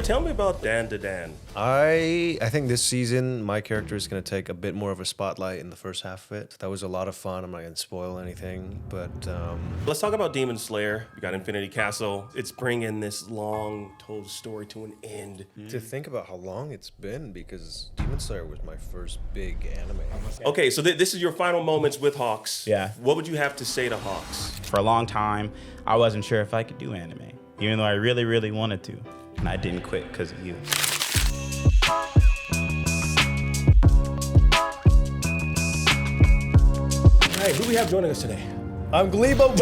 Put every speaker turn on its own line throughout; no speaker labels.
tell me about Dandadan.
I think this season my character is going to take a bit more of a spotlight in the first half of it. That was a lot of fun. I'm not going to spoil anything, but
Let's talk about Demon Slayer. We got Infinity Castle. It's bringing this long told story to an end.
to think about how long it's been, because Demon Slayer was my first big anime.
Okay, so this is your final moments with Hawks.
Yeah.
What would you have to say to Hawks?
For a long time, I wasn't sure if I could do anime, even though I really, really wanted to. And I didn't quit because of you.
All right, who we have joining us today?
I'm Glebo.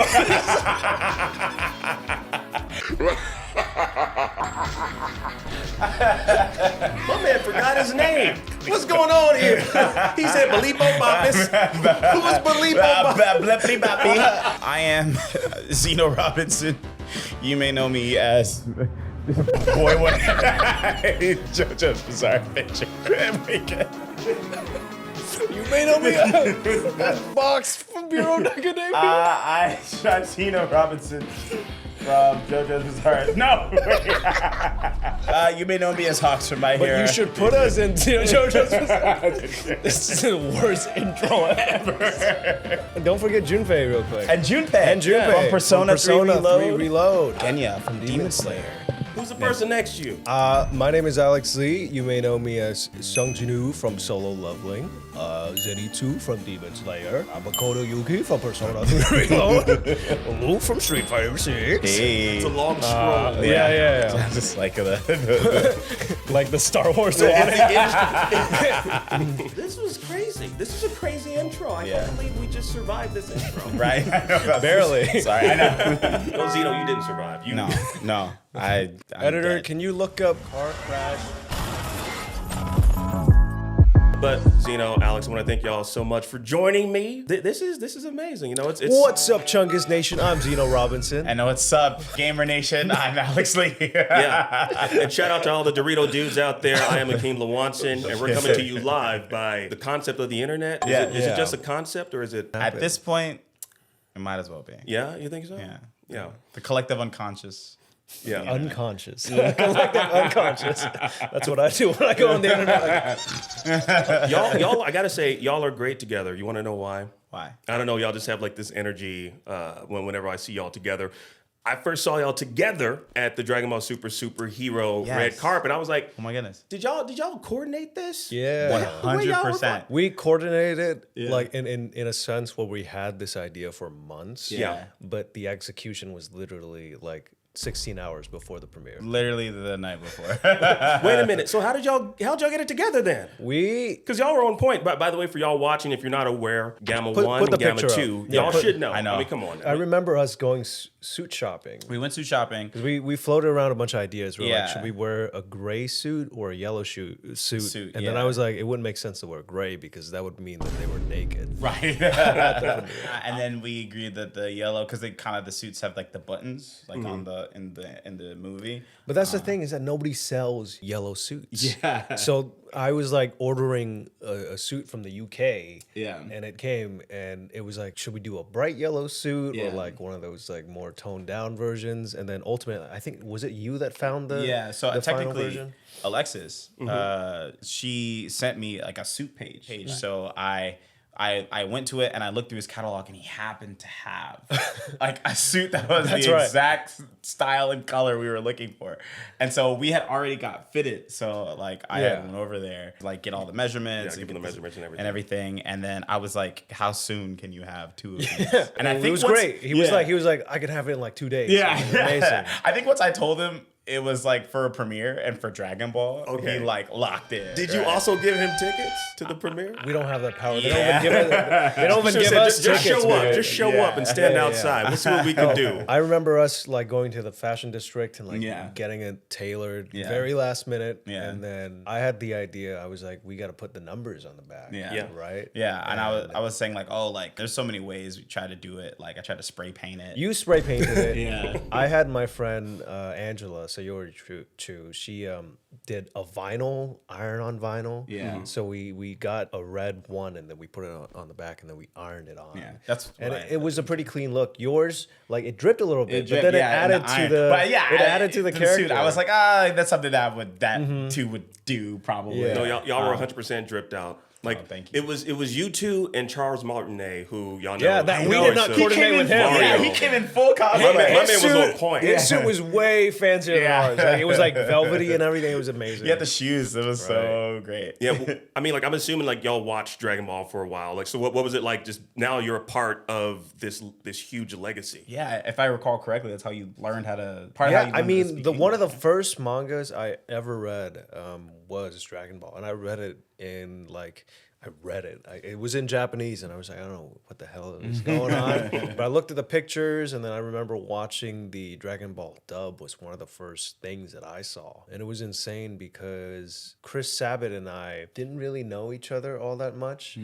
My man forgot his name. What's going on here? He said Belipo Boppus. Who was Belipo Boppus?
I am Zeno Robinson. You may know me as Boy One. JoJo's Bizarre Adventure.
You made up that box from Bureau of Academia.
I'm Zeno Robinson from JoJo's Bizarre. No. You may know me as Hawks from My Hero.
You should put us in JoJo's Bizarre. This is the worst intro ever. And don't forget Junpei real quick.
And Junpei. From Persona 3 Reload.
Genya
from Demon Slayer.
Who's the person next to you?
My name is Aleks Lee. You may know me as Sung Jin-woo from Solo Leveling, Zenitsu from Demon Slayer, Makoto Yuki from Persona 3 Reload, Luke from Street Fighter 6.
Hey.
It's a long scroll.
Yeah.
Just like
Like the Star Wars one.
This was crazy. This is a crazy intro. I can't believe we just survived this intro.
Right?
Barely.
Sorry, I know.
No, Zeno, you didn't survive.
No. I'm
Editor,
dead.
can you look up car crash?
But Zeno, Alex, I want to thank y'all so much for joining me. This is amazing. You know, it's
What's up, Chungus Nation? I'm Zeno Robinson.
And what's up, Gamer Nation? I'm Alex Lee.
Yeah. And shout out to all the Dorito dudes out there. I am Akeem Lawanson, and we're coming to you live by the concept of the internet. Is it just a concept, or is it?
At this point, it might as well be.
Yeah, you think so?
Yeah. The collective unconscious.
Yeah.
Unconscious. Collective unconscious. That's what I do when I go on the internet.
Y'all, I gotta say, y'all are great together. You want to know why?
Why?
I don't know. Y'all just have like this energy whenever I see y'all together. I first saw y'all together at the Dragon Ball Superhero red carpet. I was like,
oh my goodness.
Did y'all coordinate this?
Yeah.
100%.
We coordinated like in a sense where we had this idea for months.
Yeah.
But the execution was literally like 16 hours before the premiere.
Literally the night before.
Wait a minute. So how'd y'all get it together then? Because y'all were on point. By the way, for y'all watching, if you're not aware, Gamma 1 and Gamma 2, y'all should know.
I know.
I mean, come on.
I remember us going suit shopping.
We went suit shopping.
Because we floated around a bunch of ideas. We were like, should we wear a gray suit or a yellow suit? And then I was like, it wouldn't make sense to wear gray because that would mean that they were naked.
Right. And then we agreed that the yellow, because they kind of the suits have like the buttons, like on the in the movie.
But that's the thing, is that nobody sells yellow suits.
Yeah.
So I was like ordering a suit from the UK.
Yeah.
And it came and it was like, should we do a bright yellow suit or like one of those like more toned down versions? And then ultimately, I think, was it you that found the
So
the final
technically,
version?
Alexis, she sent me like a suit page. So I went to it and I looked through his catalog and he happened to have like a suit that was the exact style and color we were looking for. And so we had already got fitted. So like I had went over there, like get all the measurements,
give them the measurements and
everything. And then I was like, how soon can you have two of these? And I think
it was great. He was like, I could have it in like 2 days.
Yeah.
Amazing.
I think once I told him it was like for a premiere and for Dragon Ball, he like locked in.
Did you also give him tickets to the premiere?
We don't have that power. They don't even give us
just
tickets.
show up. Just show up and stand outside. Let's see what we can do.
I remember us like going to the fashion district and like getting it tailored very last minute. And then I had the idea. I was like, we got to put the numbers on the back. Right?
Yeah. And I was saying like, oh, like there's so many ways we try to do it. Like I tried to spray paint it.
You spray painted it. I had my friend Angela Sayori Chu, she did a vinyl, iron-on vinyl.
Yeah.
So we got a red one, and then we put it on the back, and then we ironed it on.
Yeah, that's
and
what
it was a pretty clean look. Yours, like it dripped a little bit,
dripped,
but then
yeah,
it added to the.
But yeah,
it added to the character.
Suit, I was like, that's something that two would do probably.
Yeah.
No, y'all were 100% dripped out. Like
thank you.
it was you two and Charles Martinet, who y'all know.
Yeah, that we did not coordinate with him.
Yeah, he came in full costume.
My man was on point.
His suit was way fancier than ours. Like, it was like velvety and everything. It was amazing.
He had the shoes. It was so great.
Yeah, well, I mean, like I'm assuming like y'all watched Dragon Ball for a while. Like, so what was it like? Just now you're a part of this huge legacy.
Yeah, if I recall correctly, that's how you learned how to.
I mean, one of the first mangas I ever read was Dragon Ball, and I read it in like. I read it. It was in Japanese, and I was like, I don't know what the hell is going on. But I looked at the pictures, and then I remember watching the Dragon Ball dub was one of the first things that I saw. And it was insane because Chris Sabat and I didn't really know each other all that much.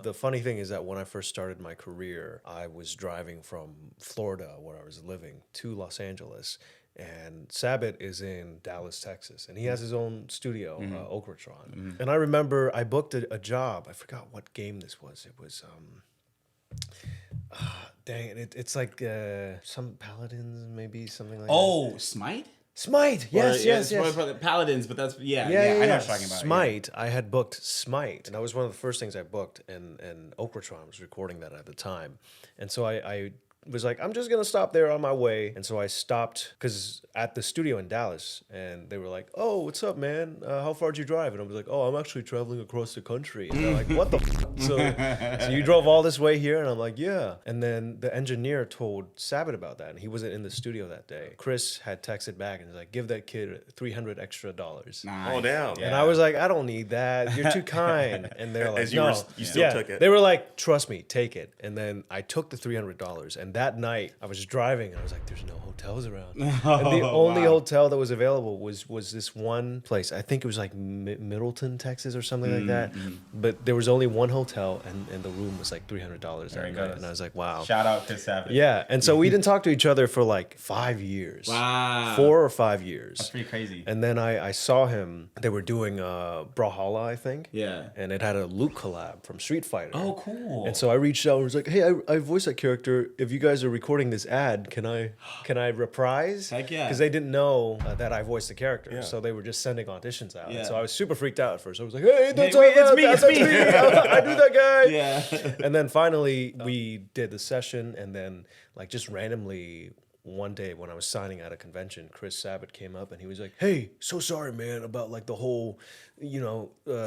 The funny thing is that when I first started my career, I was driving from Florida, where I was living, to Los Angeles. And Sabat is in Dallas, Texas, and he has his own studio, Okratron. And I remember I booked a job. I forgot what game this was. It was, dang it, it's like some Paladins, maybe something like that.
Oh, Smite?
Smite, yes.
Paladins, but that's, I know what you're talking about.
Smite, I had booked Smite, and that was one of the first things I booked, and Okratron was recording that at the time. And so I was like, I'm just gonna stop there on my way. And so I stopped because at the studio in Dallas, and they were like, oh, what's up, man? How far did you drive? And I was like, oh, I'm actually traveling across the country. And they're like, what the f-? So you drove all this way here? And I'm like, yeah. And then the engineer told Sabat about that, and he wasn't in the studio that day. Chris had texted back and was like, give that kid $300 extra.
Nice.
Oh, damn.
And I was like, I don't need that. You're too kind. And they're like,
you still took it.
They were like, trust me, take it. And then I took the $300. And that night, I was driving, and I was like, there's no hotels around. And the only hotel that was available was this one place. I think it was like Middleton, Texas or something like that. But there was only one hotel, and the room was like $300 that night. And I was like, wow.
Shout out to Savage.
Yeah. And so we didn't talk to each other for like 5 years.
Wow.
4 or 5 years.
That's pretty crazy.
And then I saw him. They were doing Brawlhalla, I think.
Yeah.
And it had a Luke collab from Street Fighter.
Oh, cool.
And so I reached out and was like, hey, I voiced that character. If you guys are recording this ad, can I reprise?
Heck yeah.
Because they didn't know that I voiced the character. So they were just sending auditions out.
Yeah.
And so I was super freaked out at first. I was like, hey, that's
me.
I knew that guy.
Yeah.
And then finally we did the session, and then like just randomly one day when I was signing at a convention, Chris Sabat came up and he was like, hey, so sorry, man, about like the whole,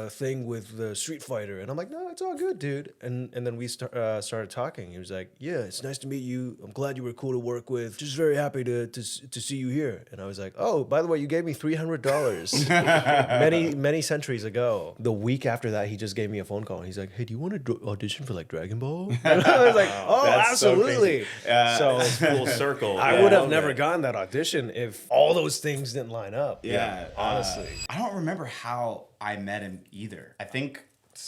thing with the Street Fighter. And I'm like, no, it's all good, dude. And then we started talking. He was like, yeah, it's nice to meet you. I'm glad you were cool to work with. Just very happy to see you here. And I was like, oh, by the way, you gave me $300 many centuries ago. The week after that, he just gave me a phone call. And he's like, hey, do you want to audition for like Dragon Ball? And I was like, oh, absolutely. So
full circle.
I would have never gotten that audition if all those things didn't line up.
Yeah.
Honestly.
I don't remember how I met him either. I think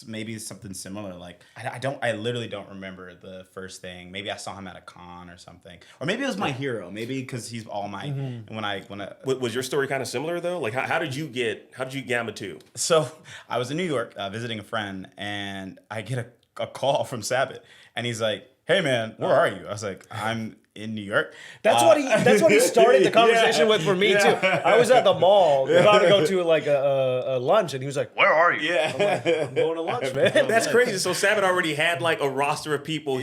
maybe something similar. Like I literally don't remember the first thing. Maybe I saw him at a con or something, or maybe it was My Hero. Maybe because he's All Might. And when I
was your story kind of similar though? Like how did you get Gamma 2?
So I was in New York visiting a friend, and I get a call from Sabat, and he's like, hey man, where are you? I was like, I'm in New York.
That's what he started the conversation with for me too. I was at the mall about to go to like a lunch, and he was like, where are you?
Yeah.
I'm like, I'm going to lunch, man.
That's crazy. So Sabat already had like a roster of people.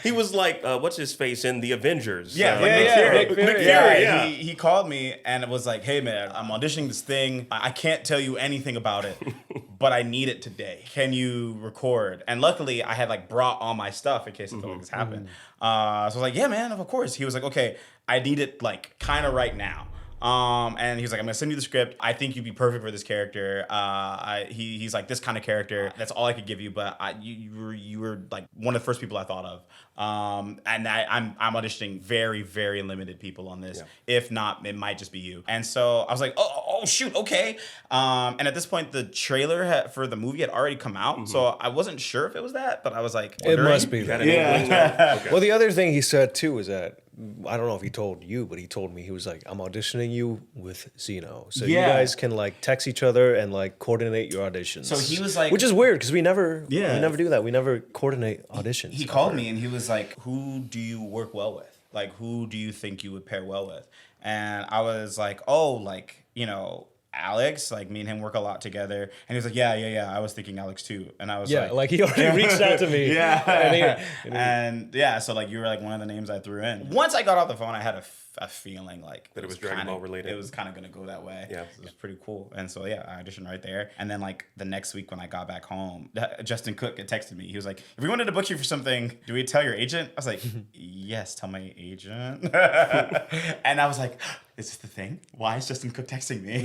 He was like, what's his face in the Avengers?
Nick Fury.
He called me and it was like, hey man, I'm auditioning this thing. I can't tell you anything about it, but I need it today. Can you record? And luckily I had like brought all my stuff in case something like this happened. So I was like, yeah man, of course. He was like, okay, I need it like kind of right now. And he was like, I'm gonna send you the script. I think you'd be perfect for this character. He's like this kind of character. That's all I could give you, but you were like one of the first people I thought of. And I'm auditioning very, very limited people on this. If not, it might just be you. And so I was like, oh shoot, okay. And at this point, the trailer for the movie had already come out, so I wasn't sure if it was that, but I was like, wondering.
It must be that.
Okay.
Well, the other thing he said too was that I don't know if he told you, but he told me, he was like, I'm auditioning you with Zeno. So
Yeah.
you guys can like text each other and like coordinate your auditions.
So he was like-
which is weird because we never do that. We never coordinate auditions.
He called me and he was like, who do you work well with? Like, who do you think you would pair well with? And I was like, oh, like, you know, Aleks, like me and him work a lot together. And he was like, yeah, I was thinking Aleks too. And I was
like he already reached out to me.
And yeah, so like you were like one of the names I threw in. Once I got off the phone, I had a feeling like
that it was Dragon Ball related.
It was kind of gonna go that way.
Yeah,
it was pretty cool. And so yeah, I auditioned right there. And then like the next week when I got back home, Justin Cook had texted me. He was like, "If we wanted to book you for something, do we tell your agent?" I was like, "Yes, tell my agent." And I was like, "Is this the thing? Why is Justin Cook texting me?"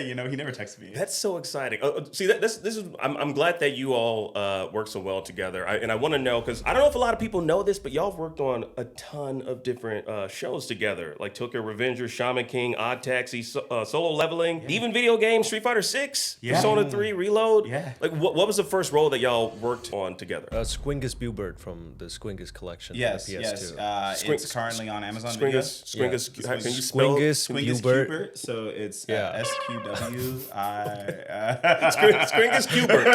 You know, he never texted me.
That's so exciting. See, this is. I'm glad that you all work so well together. And I want to know, because I don't know if a lot of people know this, but y'all have worked on a ton of different shows together, like Tokyo Revenger, Shaman King, Odd Taxi, Solo Leveling, even video games, Street Fighter 6, Persona 3, Reload.
Yeah.
Like, what was the first role that y'all worked on together?
Squingus Bubert from the Squingus collection.
Yes,
on the PS2.
yes. It's currently on Amazon Video.
Squingus. Can you spell?
Squingus
Bubert. So it's SQWI.
Squingus Cubert.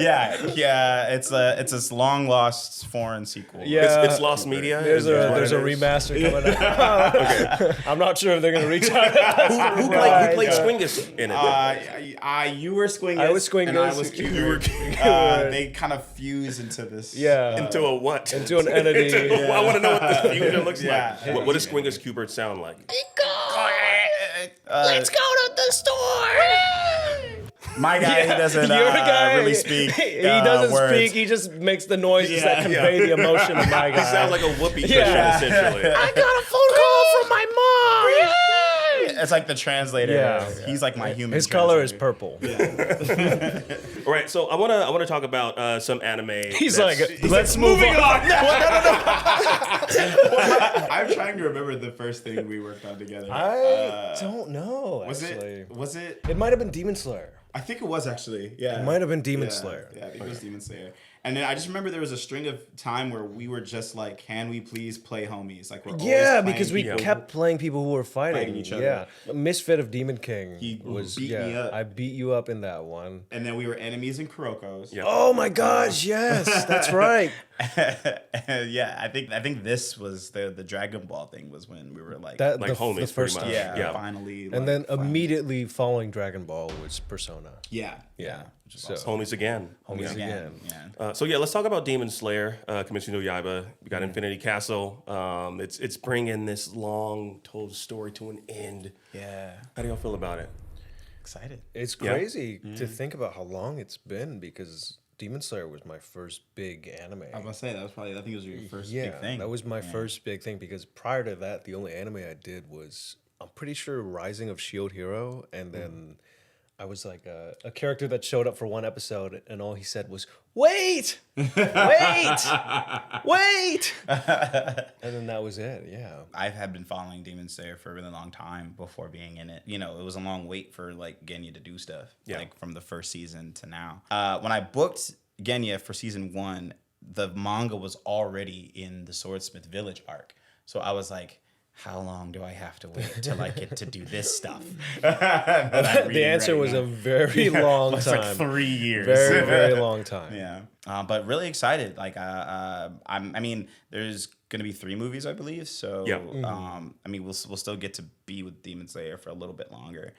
yeah. It's this long lost foreign sequel.
Yeah.
It's Lost Media.
There's a remaster coming out. Okay. I'm not sure if they're gonna reach out.
Who played Squingus in it?
You were Squingus.
I was Squingus.
And I was Cubert.
You were
they kind of fuse into this.
Into a what?
Into an entity.
I want to know what this fusion looks like.
Yeah.
What does Squingus Cubert sound like?
Let's go to the store. My guy, he doesn't
Your guy,
really speak.
He doesn't
words.
speak. He just makes the noises that convey the emotion of my guy.
He sounds like a whoopee cushion, essentially.
I got a phone call from my mom.
It's like the translator.
Yeah.
He's like my human.
His color is
translator.
purple.
All right, so I want to talk about some anime.
He's like, let's move on.
I'm trying to remember the first thing we worked on together.
I don't know.
Was
actually.
it?
It might have been Demon Slayer.
I think it was actually. Yeah.
It might have been Demon Slayer.
Yeah, I think it was Demon Slayer. And then I just remember there was a string of time where we were just like, can we please play homies? Like we're always playing
because we
people.
kept playing people who were fighting
Each other.
Yeah, Misfit of Demon King
He
was
beat me up.
I beat you up in that one.
And then we were enemies in Kuroko's.
Yeah.
Oh my gosh, yes, that's right.
Yeah, I think this was the Dragon Ball thing was when we were like
Like homies,
the first
pretty
time.
much.
yeah, finally.
And then immediately following Dragon Ball was Persona.
Yeah. Which is
So-
awesome.
Homies again.
Homies again.
Yeah.
So yeah, let's talk about Demon Slayer, Kimetsu no Yaiba. We got Infinity Castle. It's bringing this long told story to an end.
Yeah.
How do y'all feel about it?
Excited.
It's crazy to think about how long it's been because Demon Slayer was my first big anime.
I was gonna say that was probably I think it was your first
Yeah,
big thing.
that was my first big thing because prior to that, the only anime I did was, I'm pretty sure, Rising of Shield Hero, and then I was like a character that showed up for one episode, and all he said was, "Wait, wait, wait," and then that was it. Yeah.
I had been following Demon Slayer for a really long time before being in it. You know, it was a long wait for like Genya to do stuff.
Yeah.
Like from the first season to now. When I booked Genya for season 1, the manga was already in the Swordsmith Village arc. So I was like, how long do I have to wait till I get to do this stuff?
The answer was a very long
It's
time.
like 3 years.
Very, very long time.
Yeah, but really excited. Like, I mean, there's gonna be 3 movies, I believe. So,
Yeah.
I mean, we'll still get to be with Demon Slayer for a little bit longer.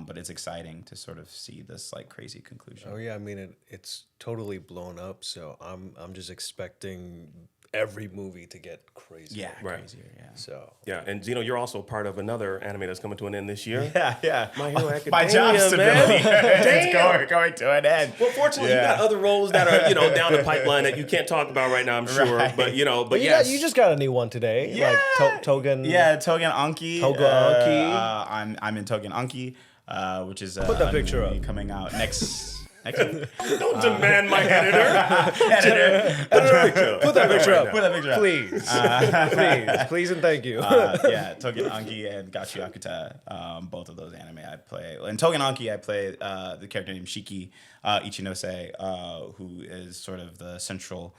But it's exciting to sort of see this like crazy conclusion.
Oh yeah, I mean it's totally blown up. So I'm just expecting every movie to get crazy.
Yeah,
Right.
crazier. Yeah.
So
Yeah, and Zeno, you're also part of another anime that's coming to an end this year.
Yeah.
My Hero Academia,
My job stability
man.
is going to an end.
Well, fortunately, you got other roles that are down the pipeline that you can't talk about right now. I'm sure,
Right.
but
you
yes,
you just got a new one today.
Yeah.
Like Togen.
Yeah, Togen Anki.
Anki.
I'm in Togen Anki, which is
Put that
a
picture
movie
up.
coming out next week.
don't demand my editor.
Editor.
Put that picture up.
Put that picture up.
Please, please, and thank you.
Yeah, Togen Anki and Gachi Akuta, both of those anime I play. In Togen Anki, I play the character named Shiki Ichinose, who is sort of the central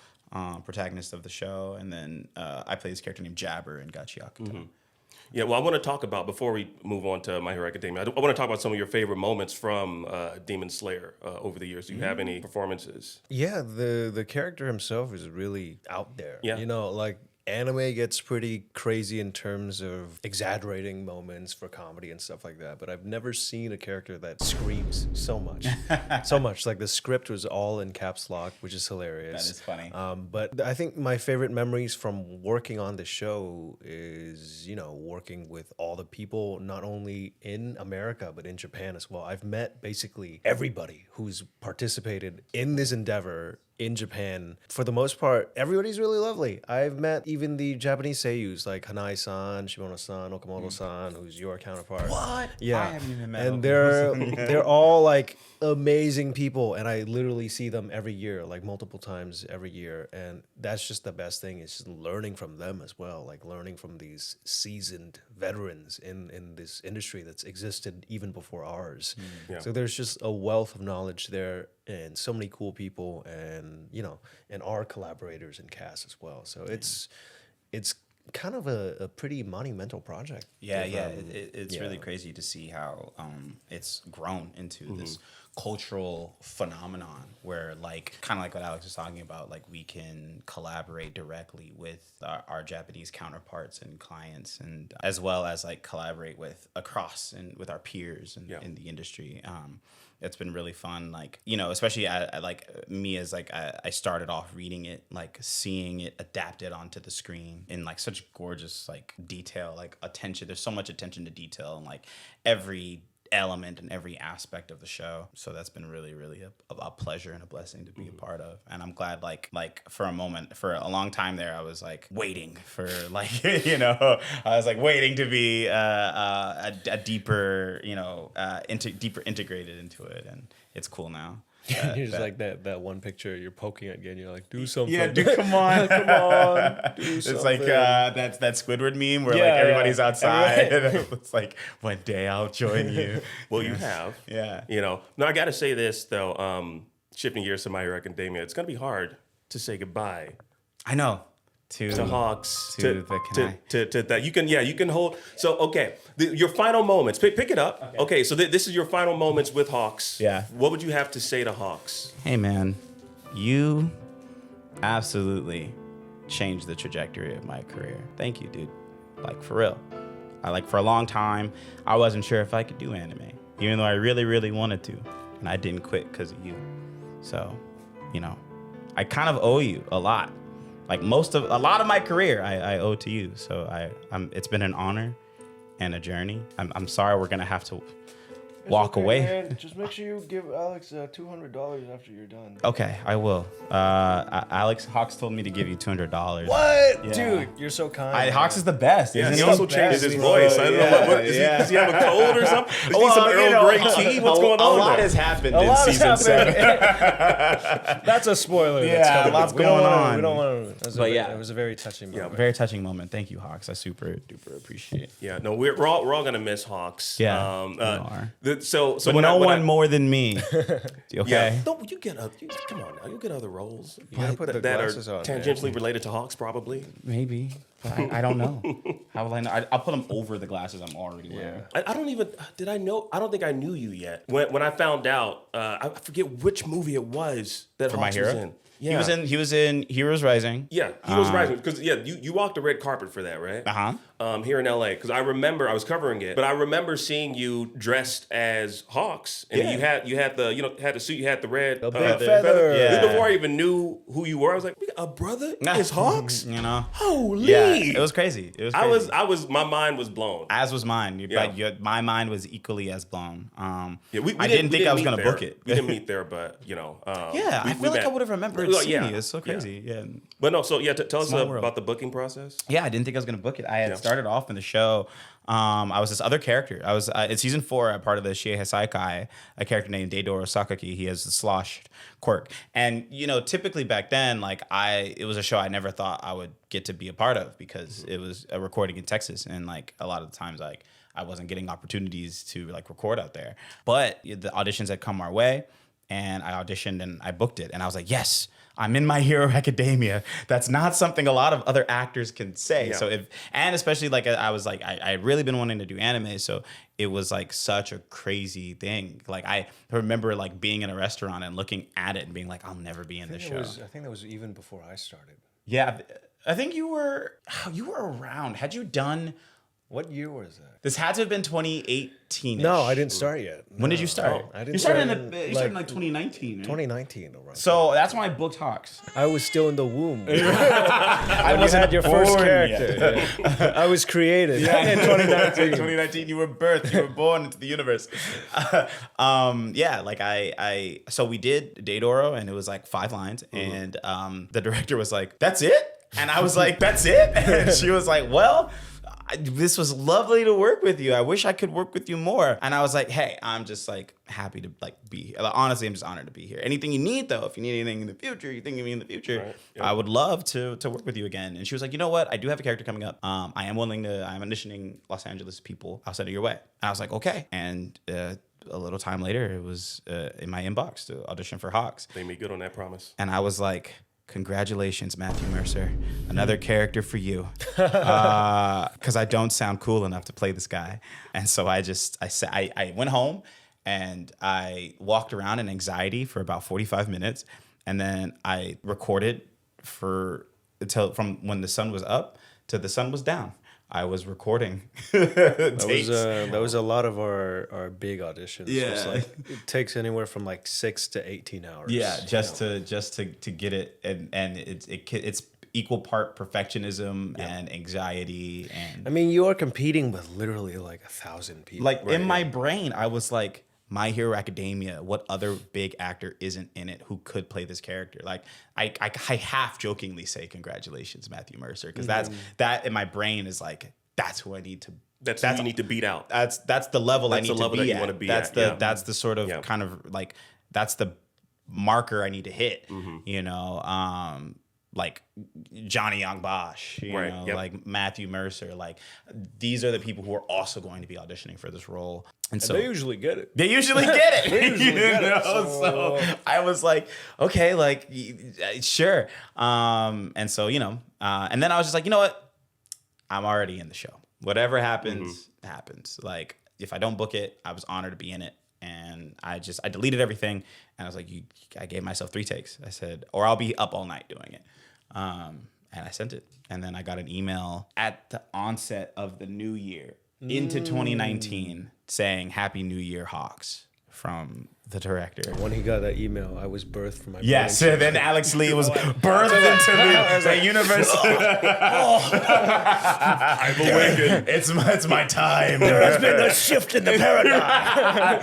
protagonist of the show, and then I play this character named Jabber in Gachiakuto.
Yeah, well, I want to talk about, before we move on to My Hero Academia, I want to talk about some of your favorite moments from Demon Slayer over the years. Do you have any performances?
Yeah, the character himself is really out there.
Yeah.
You know, like anime gets pretty crazy in terms of exaggerating moments for comedy and stuff like that, but I've never seen a character that screams so much. So much. Like the script was all in caps lock, which is hilarious.
That is funny.
But I think my favorite memories from working on the show is, you know, working with all the people, not only in America, but in Japan as well. I've met basically everybody who's participated in this endeavor in Japan. For the most part, everybody's really lovely. I've met even the Japanese seiyus like Hanai-san, Shimono-san, Okamoto-san, who's your counterpart.
What?
Yeah.
I haven't even met
And
Okamoto.
they're all like amazing people, and I literally see them every year, like multiple times every year, and that's just the best thing, is just learning from them as well, like learning from these seasoned veterans in this industry that's existed even before ours.
Yeah.
So there's just a wealth of knowledge there, and so many cool people, and you know, and our collaborators and cast as well. So it's kind of a pretty monumental project.
Yeah,
If,
yeah. It's
yeah.
really crazy to see how it's grown into this cultural phenomenon where, like, kind of like what Alex was talking about, like we can collaborate directly with our Japanese counterparts and clients, and as well as like collaborate with across and with our peers in the industry. It's been really fun, like, you know, especially I like me as like I started off reading it, like seeing it adapted onto the screen in like such gorgeous like detail, like attention. There's so much attention to detail and like every element and every aspect of the show. So that's been really, really a pleasure and a blessing to be a part of. And I'm glad, like for a moment, for a long time there, I was like waiting for like, you know, I was like waiting to be a deeper, you know, deeper integrated into it. And it's cool now.
You're just like that one picture you're poking at again. You're like, do something.
Yeah, dude, come on.
Come on. Do
It's
something.
like that Squidward meme where like
Yeah,
everybody's
yeah.
outside. And it's like, one day I'll join you.
Well, you have.
Yeah.
You know, no, I got to say this, though. Shifting gears to My Hero Academia, it's going to be hard to say goodbye
I know.
to Hawks,
to the Kanai.
to that. You can hold. So, okay, your final moments. Pick it up. Okay, so this is your final moments with Hawks.
Yeah.
What would you have to say to Hawks?
Hey, man, you absolutely changed the trajectory of my career. Thank you, dude. Like, for real. For a long time, I wasn't sure if I could do anime, even though I really, really wanted to. And I didn't quit because of you. So, you know, I kind of owe you a lot. Like a lot of my career, I owe to you. So it's been an honor and a journey. I'm sorry we're gonna have to walk away.
Man. Just make sure you give Alex $200 after you're done.
Okay, I will. Alex Hawks told me to give you $200.
What?
Yeah.
Dude, you're so kind.
Hawks is the best.
Yeah,
isn't
he
he?
also changes his voice. I don't know what does he have a cold or something? Does he need some Earl Grey tea? What's going on?
A lot
there?
has happened
A
in
lot has
season 7.
That's a spoiler.
Yeah,
that's coming.
lots
We don't
going
wanna-
on.
We don't want to.
But yeah.
It was a very touching moment.
Very touching moment. Thank you, Hawks. I super duper appreciate it.
Yeah, no, we're all gonna miss Hawks.
Yeah,
we
are.
So
But
when
no
when
one more than me. Okay.
Yeah, no, you get other. Come on now, you get other roles. You
gotta put the
that are
glasses on, man.
tangentially related to Hawks, probably.
Maybe. I don't know. How will I know? I'll put them over the glasses I'm already wearing.
I don't even. Did I know? I don't think I knew you yet. When I found out, I forget which movie it was that
For My
Hawks
Hero?
was in. Yeah.
He was in Heroes Rising.
Yeah, Heroes Rising. Because you walked the red carpet for that, right? Here in LA, because I remember I was covering it, but I remember seeing you dressed as Hawks, and you had the had the suit, you had the red
big feather.
Yeah.
Even before I even knew who you were, I was like, a brother is Hawks.
You know.
Holy!
Yeah, it was crazy. It was. Crazy.
I was. My mind was blown.
As was mine.
Yeah.
My mind was equally as blown.
Yeah,
I didn't think I was
meet
gonna
there.
book it.
We didn't meet there, but
Yeah, I feel like
met.
I would have remembered
Well,
seeing
yeah.
you. It's so crazy. Yeah.
But no, so tell us
Small world.
about the booking process.
Yeah, I didn't think I was gonna book it. I had started off in the show. I was this other character. I was in season 4, a part of the Shiehei Saikai, a character named Deidoro Sakaki. He has the sloshed quirk, and typically back then, it was a show I never thought I would get to be a part of because it was a recording in Texas, and a lot of the times I wasn't getting opportunities to record out there. But the auditions had come our way. and I auditioned and I booked it. And I was like, yes, I'm in My Hero Academia. That's not something a lot of other actors can say.
Yeah.
So and especially like I was like, I had really been wanting to do anime. So it was like such a crazy thing. Like I remember like being in a restaurant and looking at it and being like, I'll never be in this show.
I think that was even before I started.
Yeah. I think you were around. Had you done...
What year was that?
This had to have been 2018.
No, I didn't start yet.
When did you start?
I didn't
You started
start
in like 2019. Right?
2019. Around.
So that's when I booked Hawks.
I was still in the womb.
I
You had your first
born
character. Yeah. I was created in 2019.
2019, you were birthed. You were born into the universe. Yeah, like so we did Daedoro, and it was like 5 lines, and the director was like, "That's it," and I was like, "That's it," and she was like, "Well, this was lovely to work with you. I wish I could work with you more." And I was like, hey, I'm just like happy to like be here. Like, honestly, I'm just honored to be here. Anything you need though, if you need anything in the future, you think of me in the future,
right. Yep.
I would love to work with you again. And she was like, you know what? I do have a character coming up. I'm auditioning Los Angeles people. I'll send it your way. And I was like, okay. And a little time later, it was in my inbox to audition for Hawks.
They made good on that promise.
And I was like, congratulations, Matthew Mercer. Another character for you. Because I don't sound cool enough to play this guy. And so I went home and I walked around in anxiety for about 45 minutes. And then I recorded from when the sun was up to the sun was down. I was recording.
That was a lot of our big auditions.
Yeah.
It's like, it takes anywhere from like 6 to 18 hours.
Yeah, just to get it, and it's equal part perfectionism and anxiety, and
I mean, you are competing with literally like 1,000 people.
like in my brain, I was like, My Hero Academia, what other big actor isn't in it who could play this character? Like I half jokingly say congratulations, Matthew Mercer, because that in my brain is like, that's who I need to.
That's who you need to beat out.
That's the level I need
the level
to be
that you
at.
wanna be
that's
at,
that's the sort of kind of like, that's the marker I need to hit. You know, like Johnny Young Bosch, you know, like Matthew Mercer, like these are the people who are also going to be auditioning for this role. And so
they usually get it.
They usually get it.
They usually get it.
So I was like, okay, like sure. And so, you know, and then I was just like, you know what? I'm already in the show. Whatever happens, happens. Like if I don't book it, I was honored to be in it. And I deleted everything, and I was like, I gave myself 3 takes. I said, or I'll be up all night doing it. And I sent it. And then I got an email at the onset of the new year into 2019 saying, Happy New Year, Hawks, from the director.
When he got that email, I was birthed from my
Yes,
brain.
and then Alex Lee was birthed into the universe.
I've awakened.
It's my time.
There has been a shift in the paradigm.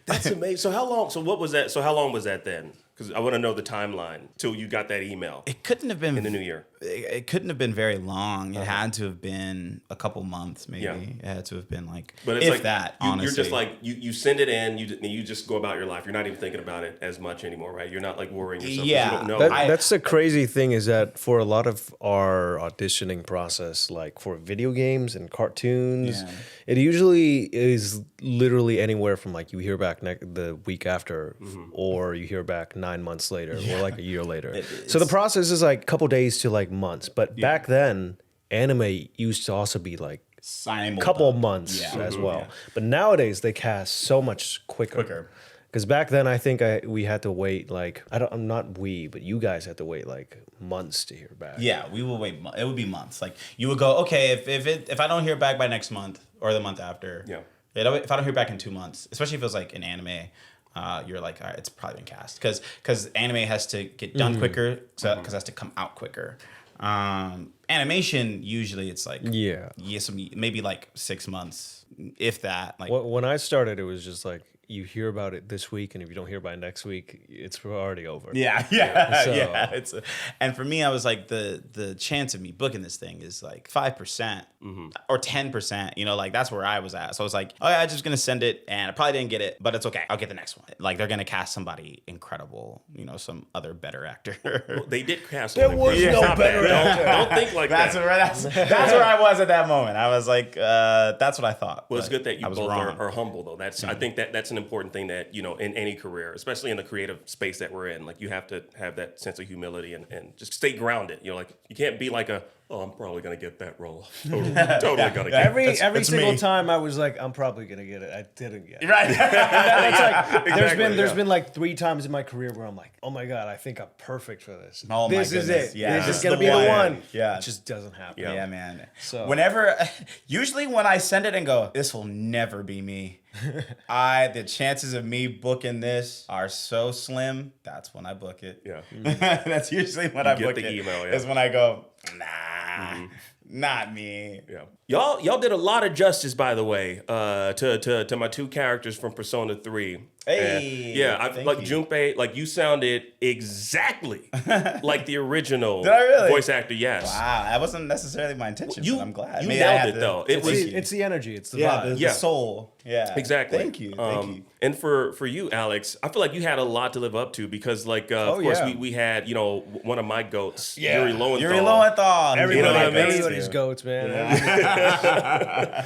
That's amazing. So how long? So what was that? So how long was that then? Because I want to know the timeline till you got that email.
It couldn't have been
in the new year.
It couldn't have been very long. It had to have been a couple months, maybe.
Yeah.
It had to have been like,
But it's
if
like
that. Honestly,
you're just like you send it in. You just go about your life. You're not even thinking about it as much anymore, right? You're not like worrying yourself. 'Cause
Yeah.
you don't know.
That's the crazy thing is that for a lot of our auditioning process, like for video games and cartoons, it usually is literally anywhere from like you hear back the week after, or you hear back 9 months later, or like a year later. So the process is like a couple days to like months. But back then, anime used to also be like couple months as well. But nowadays they cast so much quicker. Because back then I think we had to wait like I'm not we, but you guys had to wait like months to hear back.
Yeah, we will wait. It would be months. Like you would go, okay, if I don't hear back by next month or the month after, if I don't hear back in 2 months, especially if it was like an anime, you're like, all right, it's probably been cast because anime has to get done quicker, because it has to come out quicker. Animation usually it's like maybe like 6 months, if that. Like
when I started, it was just like you hear about it this week, and if you don't hear by next week, it's already over.
Yeah.
So-
And for me, I was like, the chance of me booking this thing is like 5% or 10%. You know, like that's where I was at. So I was like, oh yeah, I'm just gonna send it, and I probably didn't get it, but it's okay. I'll get the next one. Like they're gonna cast somebody incredible. You know, some other better actor.
Well, they did cast.
There was no better actor.
Don't think like
That's
that.
that's where I was at that moment. I was like, that's what I thought.
Well, it's
but
good that you
I was
both
wrong.
are humble, though. I think that's an important thing that, you know, in any career, especially in the creative space that we're in, like you have to have that sense of humility and just stay grounded. You know, like you can't be like I'm probably gonna get that role. Totally gonna get it.
Every
That's
single
me.
time I was like, I'm probably gonna get it. I didn't get it.
Right.
There's been like 3 times in my career where I'm like, oh my god, I think I'm perfect for this.
Oh my
This is
goodness.
it.
Yeah.
This
This
is
is
gonna
the
be the
one.
one.
Yeah.
It just doesn't happen.
Yeah, man.
So-
Usually when I send it and go, this will never be me. The chances of me booking this are so slim. That's when I book it.
Yeah.
That's usually when I
get
book
the
it.
email, yeah.
Is when I go, nah, not me.
Yeah. Y'all did a lot of justice, by the way, to my 2 characters from Persona 3.
Hey,
And,
thank
like
you.
Junpei, like you sounded exactly like the original
Did I really?
voice actor. Yes.
Wow, that wasn't necessarily my intention.
You-
but I'm glad.
you
Maybe I
nailed
had
it,
to-
though. It was-
It's the energy. It's the
yeah,
vibe.
the
Yeah.
soul. Yeah,
Exactly.
Thank you. Thank you.
And for you, Alex, I feel like you had a lot to live up to because, like, of course,
yeah.
we had, you know, one of my goats,
Yeah.
Yuri Lowenthal.
Yuri Lowenthal.
Everybody's goats, man.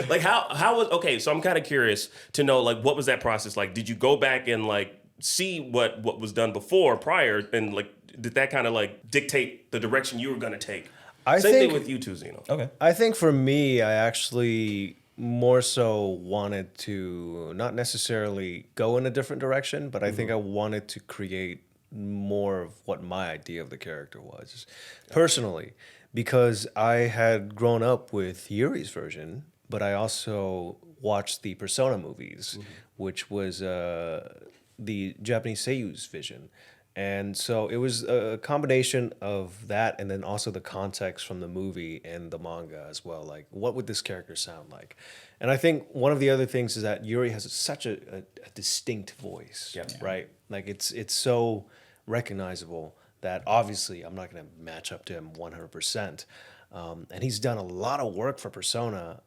Like, how was okay? So I'm kind of curious to know, like, what was that process like? Did you go back and like see what was done prior, and like, did that kind of like dictate the direction you were gonna take?
I
Same
think-
thing with you too, Zeno.
Okay.
I think for me, I actually more so wanted to not necessarily go in a different direction, but I think I wanted to create more of what my idea of the character was personally, because I had grown up with Yuri's version, but I also watched the Persona movies, which was the Japanese seiyu's vision. And so it was a combination of that and then also the context from the movie and the manga as well. Like, what would this character sound like? And I think one of the other things is that Yuri has such a distinct voice, right? Like, it's so recognizable that obviously I'm not going to match up to him 100%. And he's done a lot of work for Persona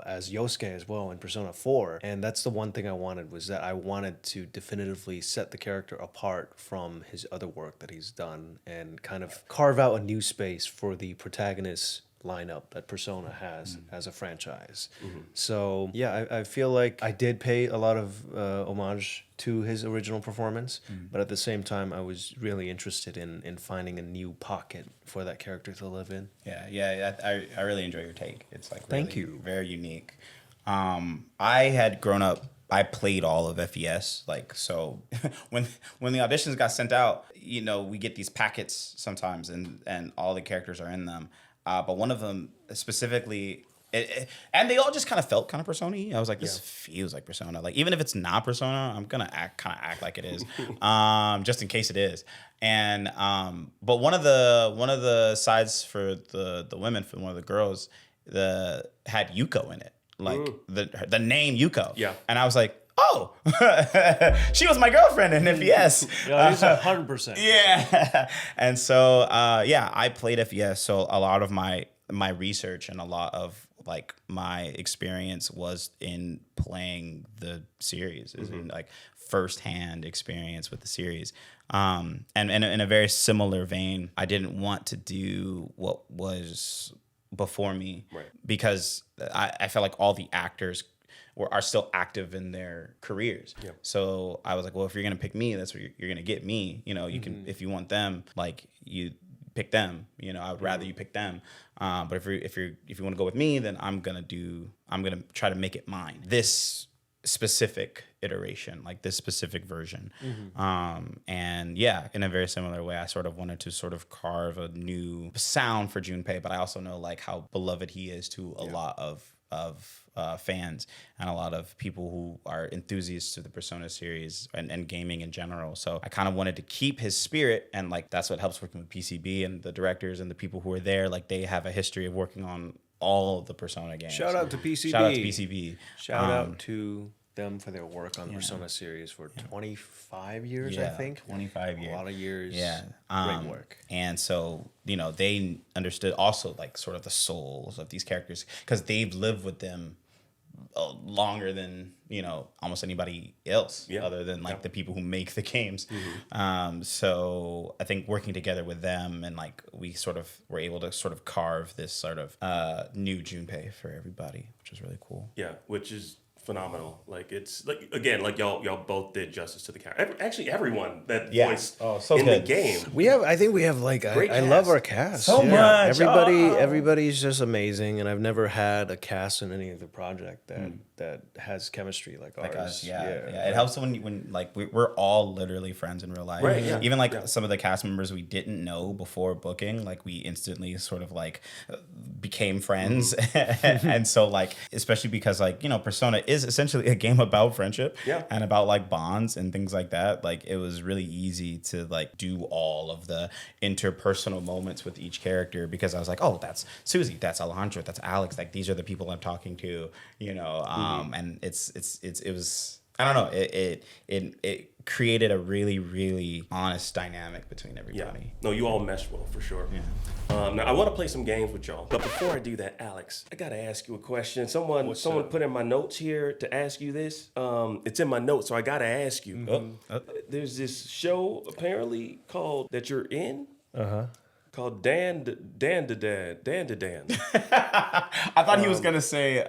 as Yosuke as well in Persona 4. And that's the one thing I wanted, was that I wanted to definitively set the character apart from his other work that he's done and kind of carve out a new space for the protagonist lineup that Persona has as a franchise. So yeah, I feel like I did pay a lot of homage to his original performance, but at the same time I was really interested in finding a new pocket for that character to live in.
I really enjoy your take. It's like
Thank
really
you.
very unique. I had grown up. I played all of FES. Like, so when the auditions got sent out, you know, we get these packets sometimes, and all the characters are in them. But one of them specifically, and they all just kind of felt kind of Persona-y. I was like, this feels like Persona. Like, even if it's not Persona, I'm gonna act like it is, just in case it is. And but one of the sides for the women, for one of the girls, had Yuko in it, like the name Yuko.
Yeah.
And I was like, oh, she was my girlfriend in FES.
Yeah, he's 100%.
Yeah. And so, I played FES. So a lot of my research and a lot of like my experience was in playing the series, is in like firsthand experience with the series. And in a very similar vein, I didn't want to do what was before me, because I felt like all the actors are still active in their careers. Yeah. So I was like, well, if you're gonna pick me, that's what you're gonna get me. You know, you can, if you want them, like, you pick them. You know, I would rather you pick them. But if you want to go with me, then I'm gonna try to make it mine. This specific iteration, like this specific version. And yeah, in a very similar way, I sort of wanted to sort of carve a new sound for Junpei, but I also know like how beloved he is to a lot of fans and a lot of people who are enthusiasts to the Persona series and gaming in general. So I kind of wanted to keep his spirit, and like that's what helps working with PCB and the directors and the people who are there. Like, they have a history of working on all of the Persona games.
Shout out to PCB.
Shout out to PCB.
Shout out to them for their work on the Persona series for 25 years, I think.
25 years.
A lot of years.
Yeah.
Great work.
And so, you know, they understood also like sort of the souls of these characters because they've lived with them longer than, you know, almost anybody else other than like the people who make the games. So I think working together with them and like we sort of were able to sort of carve this sort of new Junpei for everybody, which was really cool.
Yeah, which is phenomenal. Like it's like again, like y'all both did justice to the character. Actually, everyone that voiced
so
in
good.
the game.
I think we have like I love our cast
so much.
Everybody's just amazing, and I've never had a cast in any other project that has chemistry like ours.
Us, It helps when like we're all literally friends in real life.
Right, yeah.
Even like some of the cast members we didn't know before booking, like we instantly sort of like became friends. And so like, especially because like, you know, Persona is essentially a game about friendship and about like bonds and things like that. Like it was really easy to like do all of the interpersonal moments with each character because I was like, oh, that's Susie, that's Alejandro, that's Alex. Like these are the people I'm talking to, you know. And it was, I don't know, it created a really, really honest dynamic between everybody.
Yeah. No, you all meshed well for sure. Yeah. Now I want to play some games with y'all, but before I do that, Alex, I gotta ask you a question. Someone put in my notes here to ask you this. It's in my notes, so I gotta ask you. There's this show apparently called that you're in. Called Dandadan.
I thought he was gonna say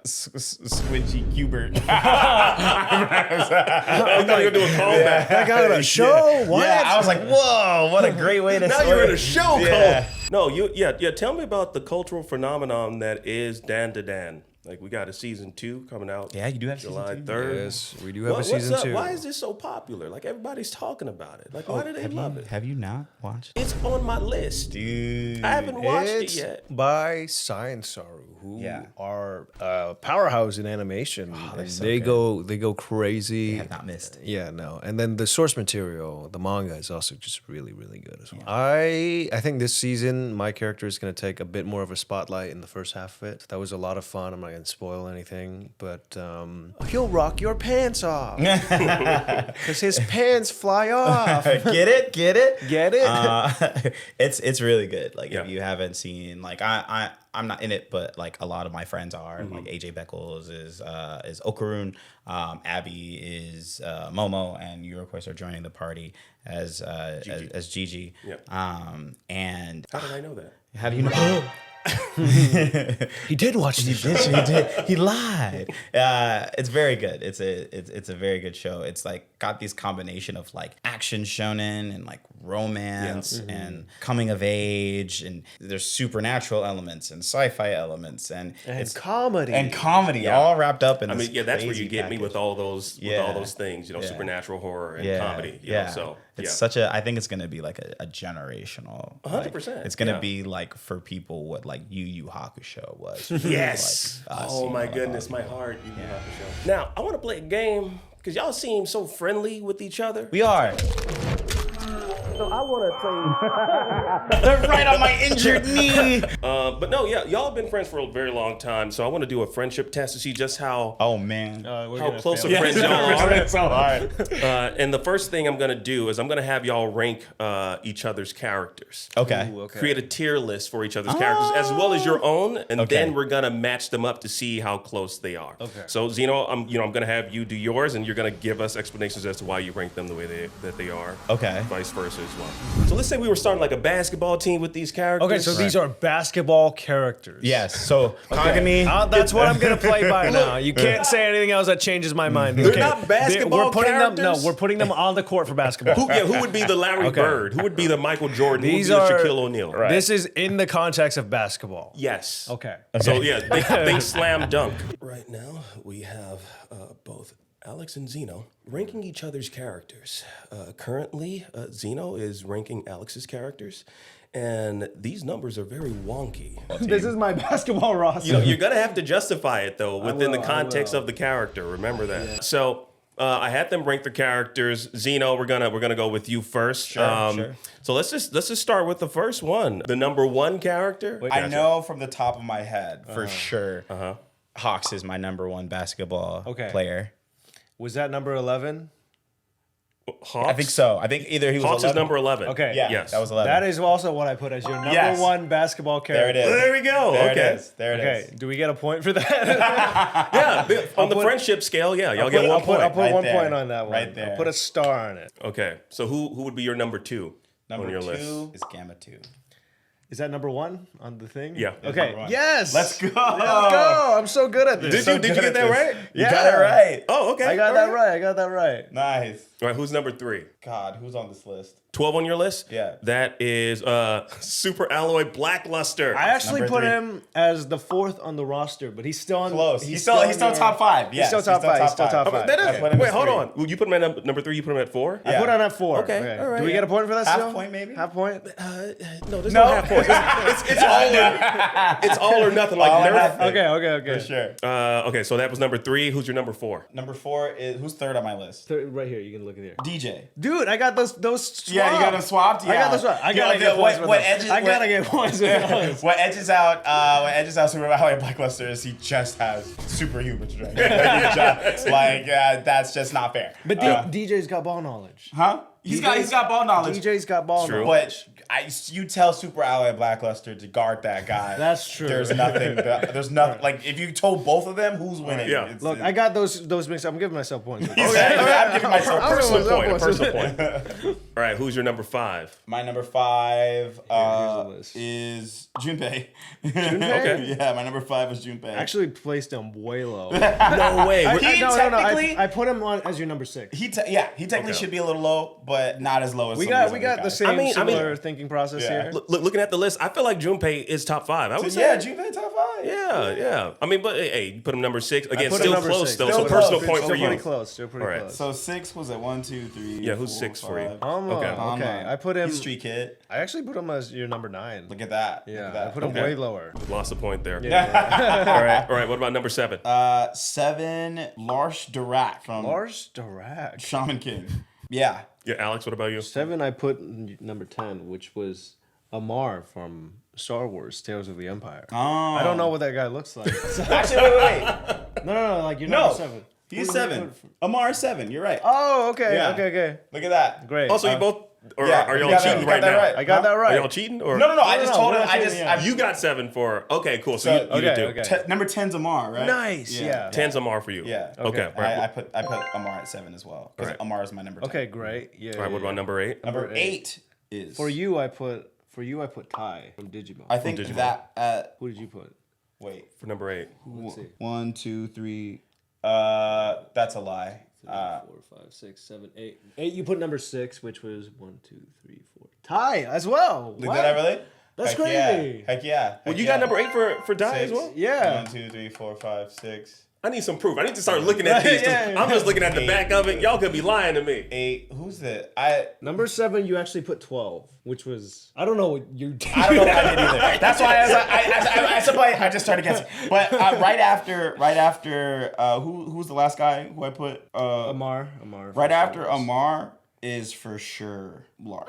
Squidgy Hubert.
I thought you were doing a callback.
I got a show. What?
Yeah, I was like, whoa, what a great way to.
Now you're in a show.
Yeah.
No, tell me about the cultural phenomenon that is Dandadan. Like we got a season 2 coming out.
Yeah, you do have
July
season
3rd.
2.
Yes, we do have a
What's
season
up?
2.
Why is this so popular? Like everybody's talking about it. Like why do they love it?
Have you not watched?
It's on my list.
Dude,
I haven't watched
It's
it yet.
by Science Saru, who are a powerhouse in animation. And
so
they
good.
go crazy.
I have not missed.
Yeah, no. And then the source material, the manga, is also just really, really good as well. I think this season my character is going to take a bit more of a spotlight in the first half of it. That was a lot of fun. I'm not going to spoil anything, but he'll rock your pants off because his pants fly off.
Get it?
Get it?
It's really good. Like if
Yeah.
you haven't seen, like I'm not in it, but like a lot of my friends are. Like AJ Beckles is Okarun, Abby is Momo, and you of course are joining the party as Jiji.
Yep.
And
How did I know that?
how do you know?
He did watch the show.
He did. He lied. It's very good. It's a very good show. It's like got these combination of like action shonen and like romance and coming of age, and there's supernatural elements and sci-fi elements and it's
comedy.
all wrapped up in.
I
This
mean, that's where you
crazy
get me with
package.
all those things, you know, supernatural horror and comedy. You know, so
it's such a. I think it's gonna be like a generational.
100%.
It's gonna be like for people what like Yu Yu Hakusho was. for,
Yes.
like, us,
Oh
you
my
know,
goodness, my heart. Now I want to play a game because y'all seem so friendly with each other.
We are.
So I want to play.
They're right on my injured knee.
But no, y'all have been friends for a very long time. So I want to do a friendship test to see just how
Oh man.
how close of friends y'all are.
It's so hard.
And the first thing I'm gonna do is I'm gonna have y'all rank each other's characters.
Okay.
Create a tier list for each other's characters as well as your own, and
Okay.
then we're gonna match them up to see how close they are.
Okay.
So Zeno, I'm gonna have you do yours, and you're gonna give us explanations as to why you rank them the way that they are.
Okay.
Vice versa as well. So let's say we were starting like a basketball team with these characters.
Okay, so these are basketball characters.
Yes. So Kagami.
That's what I'm gonna play by now. You can't say anything else that changes my mind.
They're not basketball
we're putting
characters?
we're putting them on the court for basketball.
Who would be the Larry Bird? Who would be the Michael Jordan?
These
Who would be
are
the Shaquille O'Neal?
This is in the context of basketball.
Yes.
Okay.
So yeah, think slam dunk. Right now we have both Alex and Zeno ranking each other's characters. Currently, Zeno is ranking Alex's characters, and these numbers are very wonky.
This is my basketball roster.
You know, you're gonna have to justify it though within the context of the character. Remember that. Yeah. So. I had them rank their characters. Zeno, we're gonna go with you first.
Sure.
So let's just start with the first one. The number one character.
I know from the top of my head for sure. Hawks is my number one basketball player.
Was that number 11?
Hawks?
I think so. I think either he was
Hawks
11.
is number 11.
Okay.
Yeah,
Yes.
that was 11.
That is also what I put as your number
Yes.
one basketball character.
There it is.
There we go.
There
okay.
it is. There it is.
Okay, do we get a point for that?
Yeah, on the
put-
friendship scale, yeah, y'all get
I'll
1
put,
point.
I'll put
Right
1
there.
point on that one.
Right there.
I'll put a star on it.
Okay, so who would be your number 2
Number
on your
2
list?
is Gamma 2.
Is that number 1 on the thing?
Yeah.
That's
Okay.
number 1.
Yes.
Let's go.
Let's go. I'm so good at this.
Did you get that right?
You got it right.
Oh, okay.
I got
All
that right. I got that right.
Nice.
All right, who's number 3?
God, who's on this list?
12 on your list?
Yeah.
That is Super Alloy Blackluster.
I actually
Number
put
3.
him as the 4th on the roster, but he's still on.
Close. He's still
on
top
your-
5. Yes,
He's still top 5. He's still top 5.
That is,
I put him
wait,
as
hold
3.
on. Well, you put him at number 3, you put him at 4?
I put him at 4.
Okay, all right,
Do we
yeah.
get a point for that
Half
still?
point, maybe?
Half point?
No, there's no half points. It's all or nothing. Like
All or
Nerf.
nothing.
Okay.
For sure.
Okay, so that was number 3. Who's your number 4?
Number 4 is who's third on my list?
Right here, you can look at here.
DJ.
Dude, I got those swapped.
Yeah, you got them swapped. Yeah.
I got those swapped. I gotta get points with
what
those.
edges?
I gotta get points with those.
What edges out Super Mario Blackluster is he just has superhuman strength. That's just not fair.
But DJ's got ball knowledge.
Huh? He's got ball knowledge.
DJ's got ball
True.
knowledge.
But you tell Super Alloy Blackluster to guard that guy.
That's true.
There's nothing. There's nothing. Like if you told both of them, who's winning?
Yeah.
It's-
Look, I got those mixed up. I'm giving myself points.
I'm giving myself
I'm
personal
giving
point.
myself
Personal point. All right, who's your number 5?
My number 5
the list.
is Junpei.
Junpei?
Yeah, my number 5 is Junpei.
I actually placed him way low.
No way.
He technically-
I put him on as your number 6.
he technically
Okay.
should be a little low, but not as low as
We
some of
got
these other
the
guys.
same
I mean-
similar thinking process
Yeah.
here.
Looking at the list, I feel like Junpei is top 5. I would say.
Yeah, Junpei top 5.
Yeah. I mean, but hey, you put him number 6. Again,
put him
still
number
close
6.
though.
Still
So
close.
personal point
Still
for
Pretty
you.
close. Still pretty
All right.
close.
So 6 was it 1, 2, 3.
Yeah, who's
4,
6 for you?
5.
Okay. I put him.
He's Street Kid.
I actually put him as your number 9.
Look at that.
Yeah,
Look at that.
I put him
Okay.
way lower.
Lost a point there.
Yeah.
All right. What about number 7?
7, Lars Dirac from
Lars Dirac.
Shaman King. Yeah.
Yeah, Alex. What about you?
7, I put number 10, which was Amar from Star Wars: Tales of the Empire.
Oh.
I don't know what that guy looks like.
Actually, wait.
No, like you're
No.
number 7.
He's 7. Amar is 7. You're right.
Oh, okay,
Yeah.
okay.
Look at that.
Great.
Also, you both or
yeah,
are
you
y'all
got that-
cheating
you got
right
that
now?
right.
I got that
Are
right.
y'all cheating or
No. I just told
we're
him.
not
I just.
cheating,
I,
You got 7 for. Okay, cool. So,
So-
you did
okay,
too.
okay.
number 10's Amar, right?
Nice, yeah.
10's Amar for you.
Yeah.
Okay. All right.
I put Amar at 7 as well because
Alright.
Amar is my number 10.
Okay, great. Yeah.
All right. What about number 8?
Number 8 is
For you, I put Ty from Digimon.
I think
Digimon.
that.
Who did you put?
Wait.
For number 8.
Let's see.
1, 2, 3. That's a lie.
4, 5, 6, 7, 8. 8. You put number 6, which was 1, 2, 3, 4. Ty as well.
Did
What?
I really?
That's
Heck
crazy.
Yeah. Heck yeah.
Well,
Heck
you
yeah.
got number 8 for Die as
6.
well.
Yeah.
1, 2, 3, 4, 5, 6.
I need some proof. I need to start looking at these. 'cause
Yeah.
I'm just looking at the back of it. Y'all could be lying to me.
8. Who's it?
Number 7, you actually put 12, which was I don't know what you did.
I don't know what I did either. That's why I just started guessing. But right after who's the last guy who I put?
Amar.
Right after Amar is for sure Lars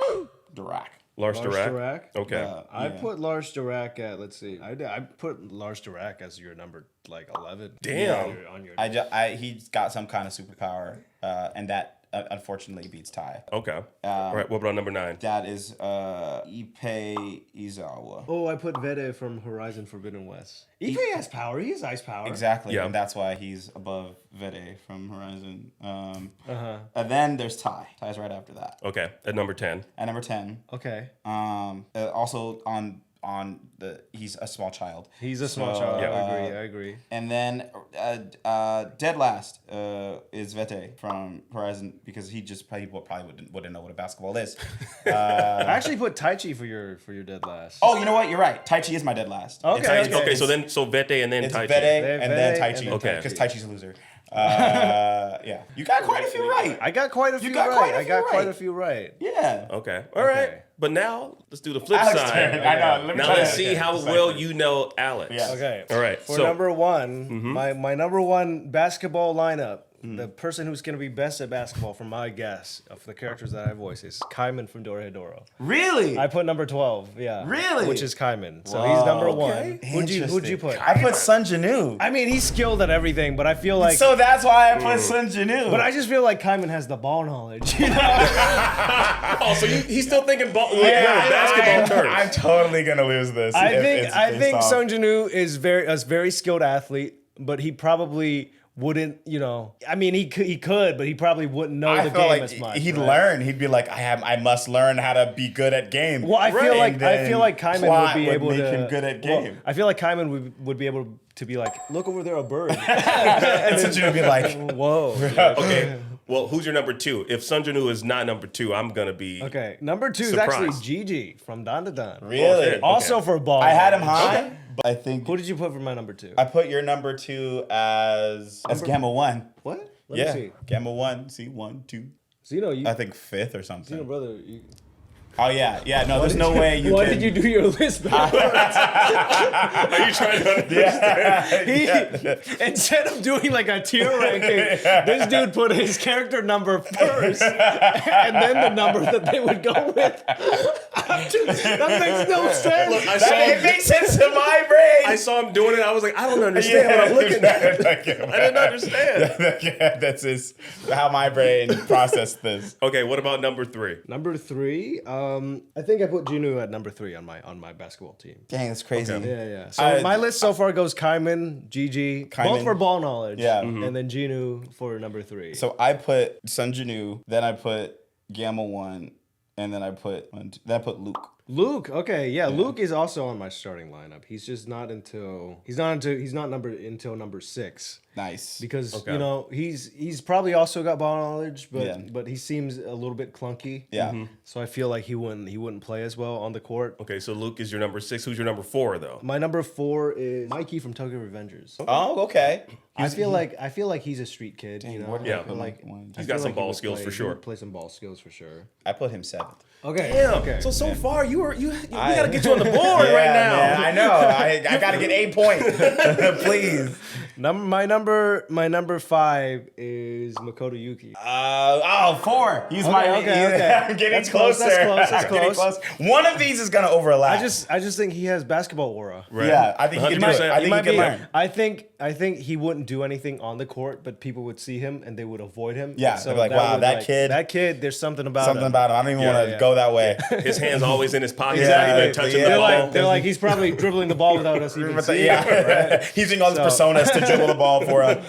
Dirac.
Lars
Lars
Dirac.
Dirac.
Okay.
I put Lars Dirac at, let's see, I put Lars Dirac as your number like 11.
Damn.
On your
He's got some kind of superpower, and that unfortunately beats Ty.
Okay. All right. What about number 9?
That is Ippei Izawa.
Oh, I put Vede from Horizon Forbidden West. Ipe has power. He has ice power.
Exactly,
Yeah.
and that's why he's above Vede from Horizon. And then there's Ty. Ty's right after that.
Okay. At number 10.
At number 10,
Okay.
also on he's a small child.
He's a small
So,
child.
yeah.
I agree.
And then dead last is Vete from Horizon because he probably wouldn't know what a basketball is.
I actually put Taichi for your dead last.
Oh, you know what? You're right. Taichi is my dead last.
Okay,
It's-
Okay.
it's-
So Vete and then
it's
Tai
Vete
Chi.
and then
Vete
Taichi.
and then
Okay.
Because Taichi's a loser. Yeah. You got quite a few right.
I got quite a few
got
right.
quite a
I
few
got quite
right.
a few right.
Yeah.
Okay. All right.
Okay.
But now let's do the flip
Alex
side.
turn. I know. Let me
Now
try
let's
to-
see
okay.
how
Decipher.
well you know Alex.
Yeah.
Okay.
All right.
For
So
number 1, my number 1 basketball lineup the person who's gonna be best at basketball, from my guess of the characters that I voice, is Kaiman from Dorohedoro.
Really?
I put number 12. Yeah.
Really?
Which is Kaiman. So he's number one. Who'd you
Interesting.
put?
I put Sun Jinu.
I mean, he's skilled at everything, but I feel like.
So that's why I put Sun Jinu.
But I just feel like Kaiman has the ball knowledge. You know?
Oh, so he's still thinking basketball terms.
I'm totally gonna lose this.
I think Sung Jinu is a very skilled athlete, but he probably wouldn't, you know. I mean, he could, but he probably wouldn't know the game as much.
He'd
right?
learn. He'd be like, I must learn how to be good at game.
Well, I feel like Kaiman would be able
make
to
him good at game.
Well, I feel like Kaiman would be able to be like, look over there, a bird.
And Sun Jinu would be like,
Whoa.
Okay. Well, who's your number 2? If Sun Jinu is not number 2, I'm gonna be
Okay, number 2
surprised.
is actually Jiji from Dandadan.
really?
shit.
Also for ball.
I had him
knowledge.
high, but I think
Who did you put for my number 2?
I put your number 2 as Gamma 1.
What? Let
Yeah,
me see.
Gamma 1. See, 1, 2.
Zeno, you.
I think 5th or something.
Zeno, brother. You,
Oh yeah. No, there's no way you
why
can.
did you do your list backwards?
Are you trying to
Instead of doing like a tier ranking, this dude put his character number first, and then the number that they would go with. That makes no sense.
Look,
It makes sense to my brain.
I saw him doing it. I was like, I don't understand what I'm looking at. I didn't understand.
That's how my brain processed this.
Okay, what about number 3?
Number 3, I think I put Jinu at number 3 on my basketball team.
Dang, that's crazy.
Yeah. So my list so far goes Kaiman, Jiji, both for ball knowledge.
Yeah.
And then Jinu for number 3.
So I put Sun Jinu, then I put Gamma 1, and then I put Luke.
Luke, okay, yeah, Luke is also on my starting lineup. He's just not until number 6.
Nice.
Because you know he's probably also got ball knowledge, but he seems a little bit clunky.
Yeah.
So I feel like he wouldn't play as well on the court.
Okay, so Luke is your number 6. Who's your number 4 though?
My number 4 is Mikey from Tokyo Revengers.
Oh, okay.
I feel like he's a street kid. You know,
Yeah.
like
He's got some ball skills for sure.
Play some ball skills for sure.
I put him 7th.
Okay.
Damn.
Okay.
So far we gotta get you on the board right now.
Man, I know. I gotta get 8 points. Please.
My number 5 is Makoto Yuki.
4. He's
okay.
I'm getting
That's close,
closer.
that's
I'm getting
close.
One of these is gonna overlap.
I just think he has basketball aura.
Right.
Yeah, I think he can do it.
100%.
I think he can learn.
I think he wouldn't do anything on the court, but people would see him and they would avoid him.
Yeah,
so
they'd be like, wow, that kid,
there's something about
something
him.
about him. I don't even want to go that way.
His hand's always in his pocket. He's
Yeah,
not even touching
yeah.
the ball.
They're like, he's probably dribbling the ball without us even seeing it.
He's using all his personas to dribble the ball for him.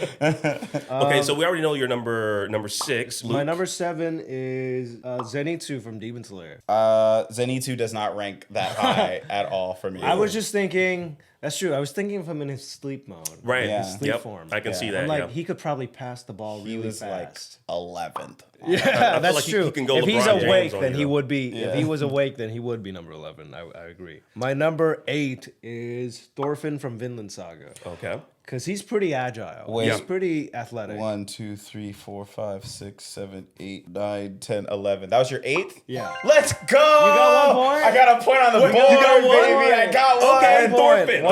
Okay, so we already know your number 6. Luke.
My number 7 is Zenitsu from Demon Slayer.
Zenitsu does not rank that high at all for me.
I was just thinking, that's true. I was thinking of him in his sleep mode.
Right.
Yeah.
Sleep
Yep.
form.
I can see that.
I'm like,
yeah.
he could probably pass the ball
he
really
was
fast.
like 11th.
Yeah, that's
like he
true.
can go
If he's
LeBron James
awake,
on
then
you,
he
though.
would be.
Yeah.
If he was awake, then he would be number 11. I agree. My number 8 is Thorfinn from Vinland Saga.
Okay.
Because he's pretty agile.
Wait.
He's pretty athletic.
1, 2, 3, 4, 5, 6, 7, 8, 9, 10, 11. That was your 8th?
Yeah.
Let's go! You
got 1 point?
I got a point on the board,
you got 1
baby.
point?
I got one.
Okay,
Thorfinn.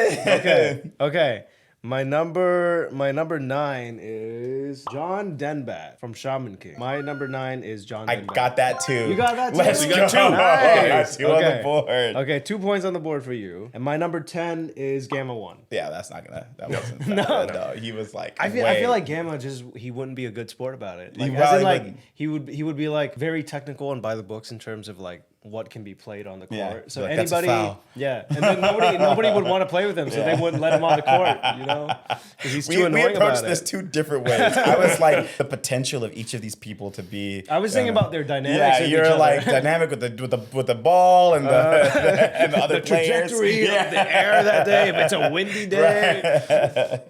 Thorfinn.
Okay. My number 9 is John Denbat from Shaman King. My number 9 is John
I
Denbat.
got that too.
You got that too?
Let's
You
go.
got 2.
I got 2 on
Okay.
the board.
Okay, 2 points on the board for you. And my number 10 is Gamma 1.
Yeah, that wasn't no. He was like,
I feel like Gamma he wouldn't be a good sport about it. Like,
He
as in,
probably
like
wouldn't.
he would be like very technical and by the books in terms of like what can be played on the court.
Yeah,
So
like, that's a
anybody,
foul.
yeah, and then nobody would want to play with him, so they wouldn't let him on the court. You know, because he's too
we
annoying
approached
about
this
it.
2 different ways. I was like the potential of each of these people to be.
I was thinking about their dynamics.
Yeah,
with
you're
each other.
like dynamic with the ball and the and the other
the
players.
trajectory of the air that day. If it's a windy day.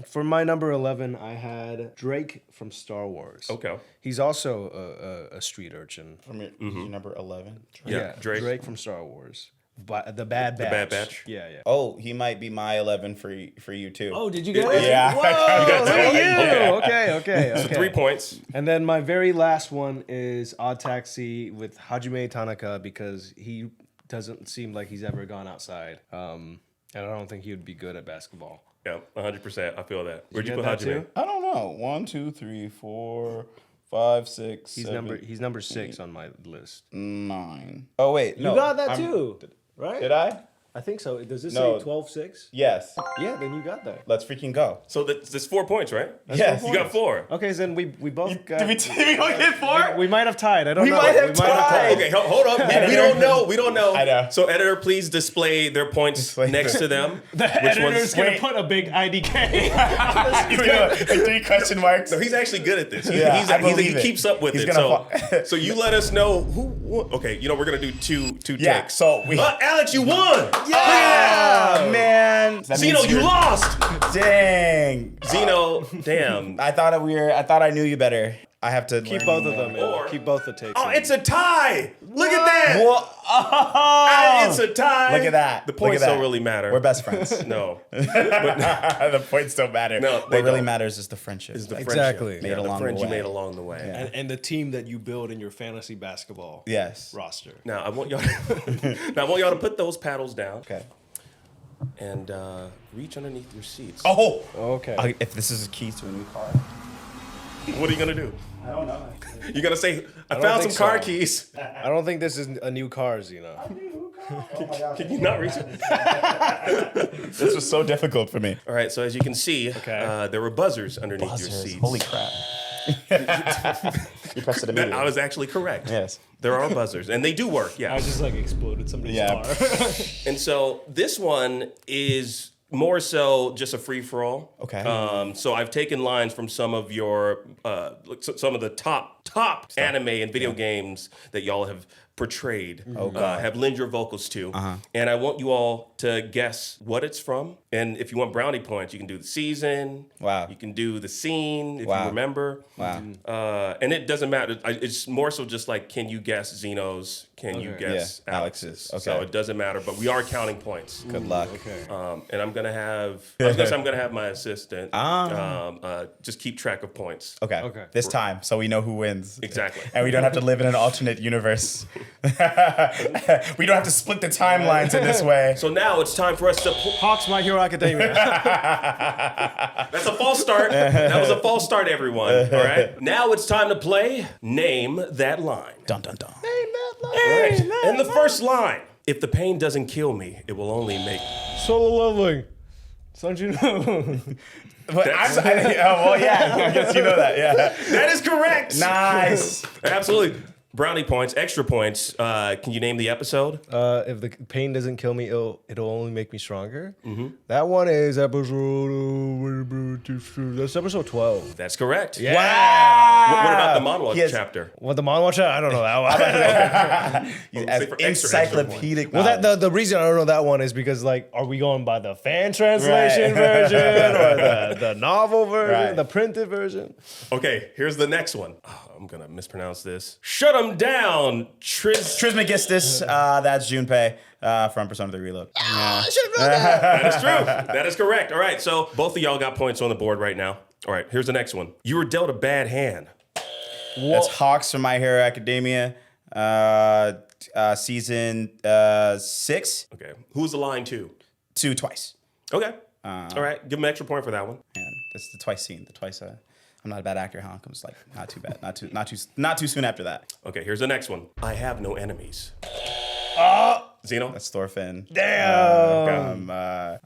For my number 11, I had Drake from Star Wars.
Okay.
He's also a street urchin.
From your number 11.
Yeah, Drake.
from Star Wars. The Bad Batch.
Bad Batch.
Yeah.
Oh, he might be my 11 for you too.
Oh, did you get it?
Yeah.
Whoa,
You got
look
two.
at you. Okay.
So 3 points.
And then my very last one is Odd Taxi with Hajime Tanaka because he doesn't seem like he's ever gone outside. And I don't think he would be good at basketball.
Yeah, 100%. I feel that. Where'd you
get
put
that
Hajime?
too?
I don't know. 1, 2, 3, 4, 5, 6,
He's
7,
number 6 on my list.
9. Oh wait, no.
You got that too, right?
Did I?
I think so. Does this
No.
say 12-6?
Yes.
Yeah, then you got that.
Let's freaking go.
So that's 4 points, right?
Yes.
You got 4.
Okay, then we both got.
Did we go get 4?
We might have tied. I don't
We
know.
might have tied.
Okay, hold up. We don't know. We don't know.
I know.
So, editor, please display their points next to them.
The editor's gonna put a big IDK.
He's gonna like 3 question marks.
So he's actually good at this.
I believe
He
it.
keeps up with
He's
it.
gonna
So you let us know who won. Okay, we're gonna do two
Yeah.
takes.
So we.
Alex, you won.
Yeah, man. That
Zeno,
means
you
you're-
lost.
Dang.
Zeno, damn.
I thought I knew you better. I have to
Keep both of them in.
Or-
Keep both the takes.
Oh,
in.
it's a tie. Look at that.
Oh,
It's a tie.
look at that.
The
Look
points
at that.
don't really matter.
We're best friends.
No.
The points don't matter.
No,
what
they
really
don't.
matters is the friendship.
Is the
Exactly.
friendship.
Made
Yeah, the
along the
friends you
way.
made along the way.
Yeah.
And the team that you build in your fantasy basketball
Yes.
roster.
Now I want y'all. To put those paddles down
Okay.
and reach underneath your seats.
Oh.
Okay.
If this is a key to a new car.
What are you gonna do?
I don't know.
You're gonna say, "I
don't
found some
think
car
so.
keys."
I don't think this is a new car, Zeno.
Can you not reach it?
This was so difficult for me.
All right. So as you can see, there were buzzers underneath your seats.
Holy crap. You pressed it
I
immediately.
was actually correct.
Yes.
There are buzzers, and they do work. Yeah.
I just like exploded somebody's
Yeah.
car.
And so this one is more so just a free for all.
Okay.
So I've taken lines from some of your, some of the top anime and video games that y'all have portrayed, have lent your vocals to. And I want you all to guess what it's from. And if you want brownie points, you can do the season.
Wow.
You can do the scene if
Wow.
you remember.
Wow.
And it doesn't matter. It's more so just like, can you guess Zeno's? Can you guess
Yeah,
Alex's?
Alex's.
So
Okay.
it doesn't matter, but we are counting points.
Good luck.
Okay.
And I'm gonna have my assistant just keep track of points.
Okay.
Okay.
This time, so we know who wins.
Exactly.
And we don't have to live in an alternate universe. We don't have to split the timelines in this way.
So now it's time for us to.
Hawks My Hero Academia.
That's a false start. That was a false start, everyone. All right. Now it's time to play Name That Line.
Dun dun dun.
All right. And the first line: If the pain doesn't kill me, it will only make.
Solo leveling. Don't you know?
But well, yeah. I guess you know that. Yeah.
That is correct.
Nice.
Absolutely. Brownie points, extra points. Can you name the episode?
If the pain doesn't kill me, it'll only make me stronger. That one is that's episode 12.
That's correct.
Yeah.
Wow.
What about the monologue
Yes.
chapter?
What the mon watcher? I don't know that one.
Say for extra
Encyclopedic.
Well, the reason I don't know that one is because like, are we going by the fan translation version or the novel version,
Right.
the printed version?
Okay, here's the next one. Oh, I'm gonna mispronounce this. Shut 'em down,
Trismegistus, that's Junpei from Persona 3 Reload. Yeah.
That is true. That is correct. All right, so both of y'all got points on the board right now. All right, here's the next one. You were dealt a bad hand.
That's Hawks from My Hero Academia, season 6.
Okay, who's the line to?
2 twice.
Okay. All right, give him an extra point for that one.
Man, that's the twice scene. The twice. I'm not a bad actor, huh? I'm just like not too bad. Not too soon after that.
Okay, here's the next one. I have no enemies. Zeno?
That's Thorfinn.
Damn.
From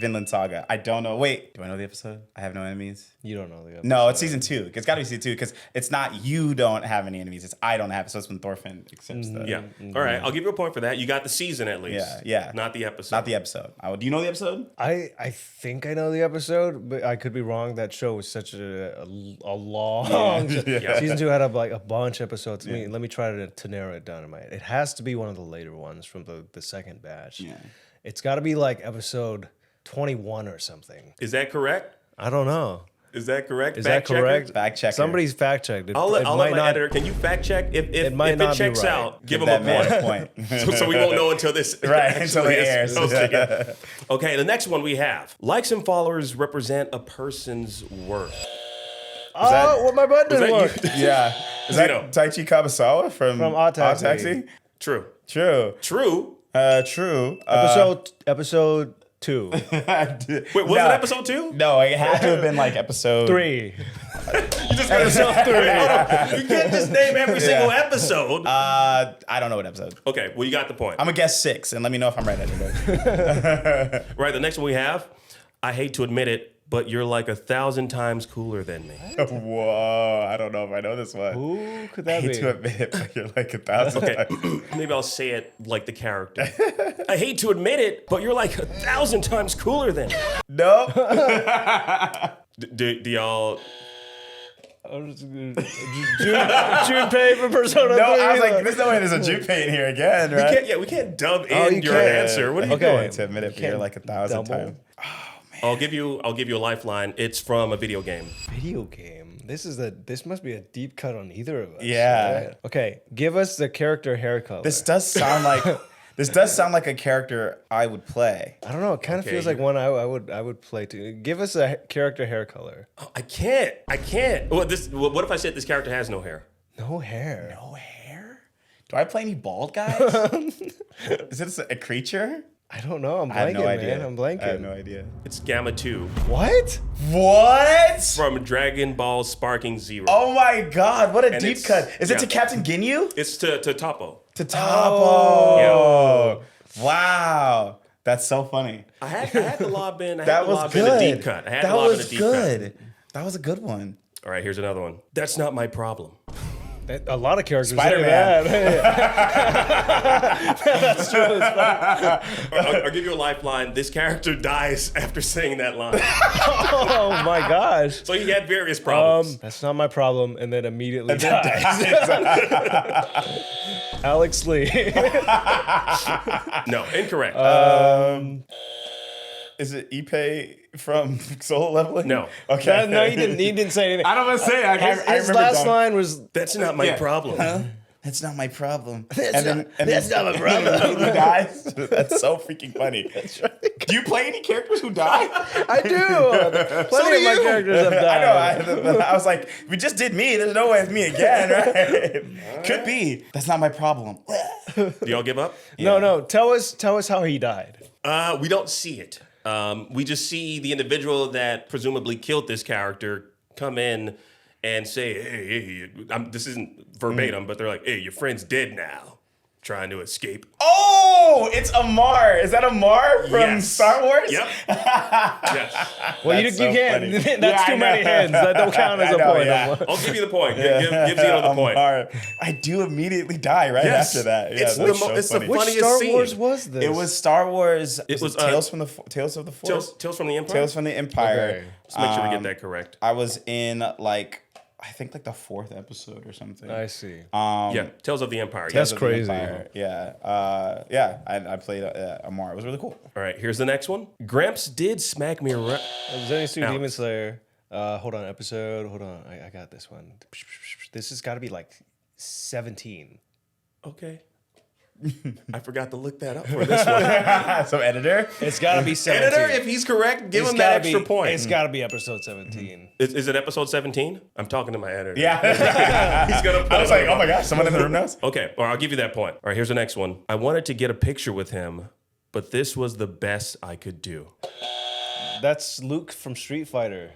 Vinland Saga. I don't know. Wait, do I know the episode? I have no enemies.
You don't know the episode.
No, it's season 2. It's got to be season 2 because it's not you don't have any enemies. It's I don't have. So it's when Thorfinn accepts the.
Yeah. All right, I'll give you a point for that. You got the season at least.
Yeah.
Not the episode.
Not the episode. Do you know the episode?
I think I know the episode, but I could be wrong. That show was such a long.
Yeah.
Season 2 had a bunch of episodes. Let me try to narrow it down in my head. It has to be one of the later ones from the second batch.
Yeah.
It's got to be like episode 21 or something.
Is that correct?
I don't know.
Is that correct?
Is
Fact
that
checker?
correct?
Fact checker.
Somebody's fact checked.
I'll let my editor. Can you fact check? If
might
it
not be
checks
right.
out, give him
that
a
man
point.
a point.
So we won't know until this
Right, until
actually
it
is
airs.
posted again. Okay, the next one we have. Likes and followers represent a person's worth.
What my button
that
didn't work.
Yeah. Is
Zeno.
that Taichi Kabasawa from
Odd
Odd
Taxi?
True.
True.
True.
True.
Episode 2.
Wait, was it episode 2?
No, it had to have been like episode
3.
You just episode 3. You can't just name every single episode.
I don't know what episode.
Okay, well, you got the point.
I'm gonna guess 6, and let me know if I'm right.
Right, the next one we have, I hate to admit it, but you're like 1,000 times cooler than me.
Whoa, I don't know if I know this one.
Who could
I
that
hate
be?
to admit it, but you're like 1,000 times.
Maybe I'll say it like the character. I hate to admit it, but you're like 1,000 times cooler than me.
No.
Do y'all...
Junpei from Persona 3.
No, I was like, there's no way there's a Junpei in here again, right?
We can't dub
Oh,
in
you
your
can't.
answer. What are you
Okay.
doing?
To admit it, but you're like 1,000
double.
times.
I'll give you a lifeline. It's from a video game.
Video game. This must be a deep cut on either of us.
Yeah.
right? Okay, give us the character hair color.
This does sound like a character I would play.
I don't know. It kind of
Okay,
feels like one I would play too. Give us a character hair color.
Oh, I can't. What if I said this character has no hair?
No hair.
No hair? Do I play any bald guys? Is this a creature?
I don't know. I'm
I have
blanking,
no idea.
man. I'm blanking.
I have no idea.
It's Gamma 2
What?
What?
from Dragon Ball Sparking Zero.
Oh my god, what a
And
deep
it's-
cut. Is it
yeah.
to Captain Ginyu?
It's to Topo.
To Topo.
Yeah.
Wow. That's so funny.
I had to lob in.
That was
in a
good.
deep cut. I had
That
to lob in a
was
deep cut.
good. That was a good one.
All right, here's another one. That's not my problem.
A lot of characters.
Spider-Man.
There, That's true.
I'll give you a lifeline. This character dies after saying that line.
Oh my gosh.
So he had various problems.
That's not my problem, and then immediately dies. Alex Lee.
No, incorrect.
Is it Ippei from Solo Leveling?
No.
Okay.
No, he didn't say anything.
I don't want to say. I
His
remember
last
Don-
line was,
That's not my problem.
That's not my problem.
That's not my problem.
He dies. That's so freaking funny. That's right. Do you play any characters who die?
I do. Plenty of my characters have died.
I know. I was like, we just did me. There's no way it's me again, right? Could be. That's not my problem.
Do y'all give up?
No. Tell us how he died.
We don't see it. We just see the individual that presumably killed this character come in and say, hey, this isn't verbatim, but they're like, hey, your friend's dead now, trying to escape.
Oh, it's Amar. Is that Amar from
Yes.
Star Wars?
Yep. Yes.
Well, you
That's so
can't.
funny.
That's
Yeah,
too
I
many
know.
hands. That don't count as
I
a
know,
point.
yeah.
I'll give you the point. Give Zeno the point.
Amar. I do immediately die right
Yes.
after that. Yeah,
It's
that's
the
so
it's the
funny.
Which
funniest
Star
scene.
Wars was this?
It was Star Wars.
It was,
Tales of the Force.
Tales from the Empire.
Tales from the Empire.
Okay.
Let's make sure we get that correct.
I was in I think the 4th episode or something.
I see.
Yeah, Tales of the Empire.
That's
Tales of the
crazy.
Empire. Yeah. I played Amar. It was really cool.
All right, here's the next one. Gramps did smack me around.
Zenitsu
Alex.
Demon Slayer. Hold on, episode. Hold on. I got this one. This has got to be like 17.
Okay. I forgot to look that up for this one.
So editor.
It's got to be 17.
Editor, if he's correct, give
It's
him that
gotta
extra
be,
point.
It's got to be episode 17.
Is it episode 17? I'm talking to my editor.
Yeah.
He's gonna put
I was
it
like,
on.
oh my gosh, someone in the room knows.
Okay, or I'll give you that point. All right, here's the next one. I wanted to get a picture with him, but this was the best I could do.
That's Luke from Street Fighter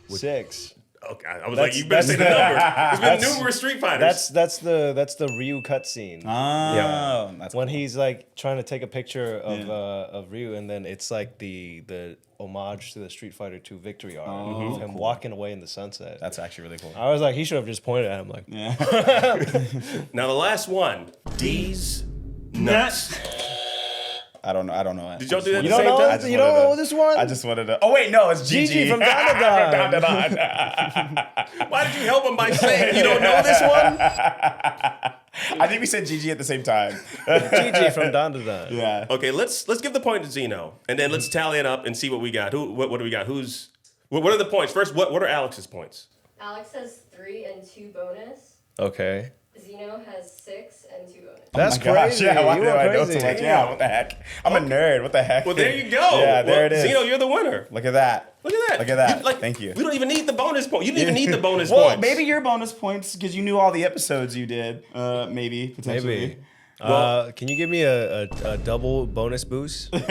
6.
Okay, I was like, you better say the number. There's been numerous Street Fighters.
That's the Ryu cutscene.
Oh, that's
When he's like trying to take a picture of Ryu, and then it's like the homage to the Street Fighter 2 victory art of him walking away in the sunset.
That's actually really cool.
I was like, he should have just pointed at him like,
Now the last one. D's nuts.
I don't know.
Did y'all do that at
You
the
don't
same
know?
time?
You don't know this one?
I just wanted to. Oh wait, no, it's
Jiji
Jiji
from Dandadan.
From Dandadan.
Why did you help him by saying you don't know this one?
I think we said Jiji at the same time.
Jiji from Dandadan.
Yeah.
Okay, let's give the point to Zeno, and then let's tally it up and see what we got. What do we got? What are the points? First, what are Alex's points?
Alex has 3 and 2 bonus.
Okay.
Zeno has 6 and 2 bonus.
That's
Oh my gosh,
crazy.
yeah, why
You
do
went
I know
crazy.
so much? Yeah, what the heck? I'm a nerd. What the heck?
Well, there you go.
Yeah, there it is.
Zeno, you're the winner.
Look at that.
Look at that.
Look at that. Thank you.
We don't even need the bonus point. You didn't even need the bonus
Well,
points.
maybe your bonus points because you knew all the episodes you did. Maybe potentially.
Maybe. Can you give me a double bonus boost?
Well,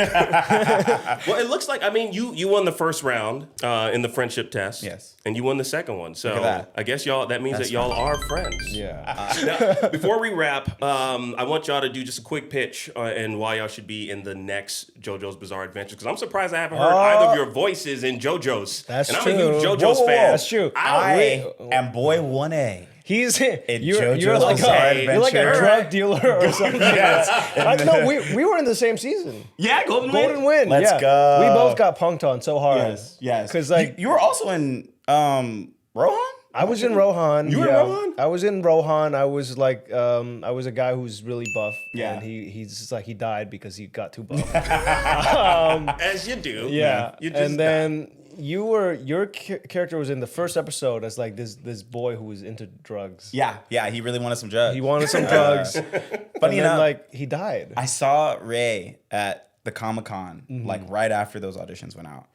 it looks like, I mean, you won the first round in the friendship test.
Yes.
And you won the second one. So
Look at that.
I guess that means that y'all are friends.
Yeah.
Now, before we wrap, I want y'all to do just a quick pitch and why y'all should be in the next JoJo's Bizarre Adventures. Because I'm surprised I haven't heard either of your voices in JoJo's.
That's
and I'm
true.
a huge JoJo's
Whoa, whoa, whoa,
fan.
that's true.
I am boy 1A.
You're
JoJo's
like
Bizarre
you're like a
Adventure.
drug dealer or something. No, we were in the same season.
Yeah, Golden
Win.
Let's
yeah.
go.
We both got punked on so hard.
Yes.
Because like
you were also in Rohan?
I was in Rohan.
You were in Rohan?
I was in Rohan. I was like, I was a guy who's really buff.
Yeah.
And he's just like, he died because he got too buff.
As you do.
Yeah.
You just
And then your character was in the first episode as like this boy who was into drugs.
Yeah, he really wanted some drugs.
He wanted some drugs.
Funny
and then,
enough,
like he died.
I saw Ray at the Comic-Con, like right after those auditions went out.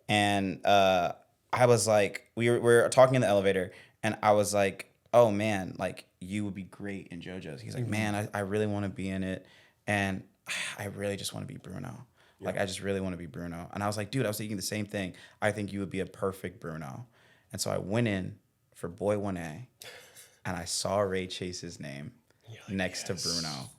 And I was like, we were talking in the elevator, and I was like, oh man, like you would be great in JoJo's. He's like, man, I really want to be in it. And I really just want to be Bruno. Like, I just really want to be Bruno. And I was like, dude, I was thinking the same thing. I think you would be a perfect Bruno. And so I went in for Boy 1A, and I saw Ray Chase's name next to Bruno.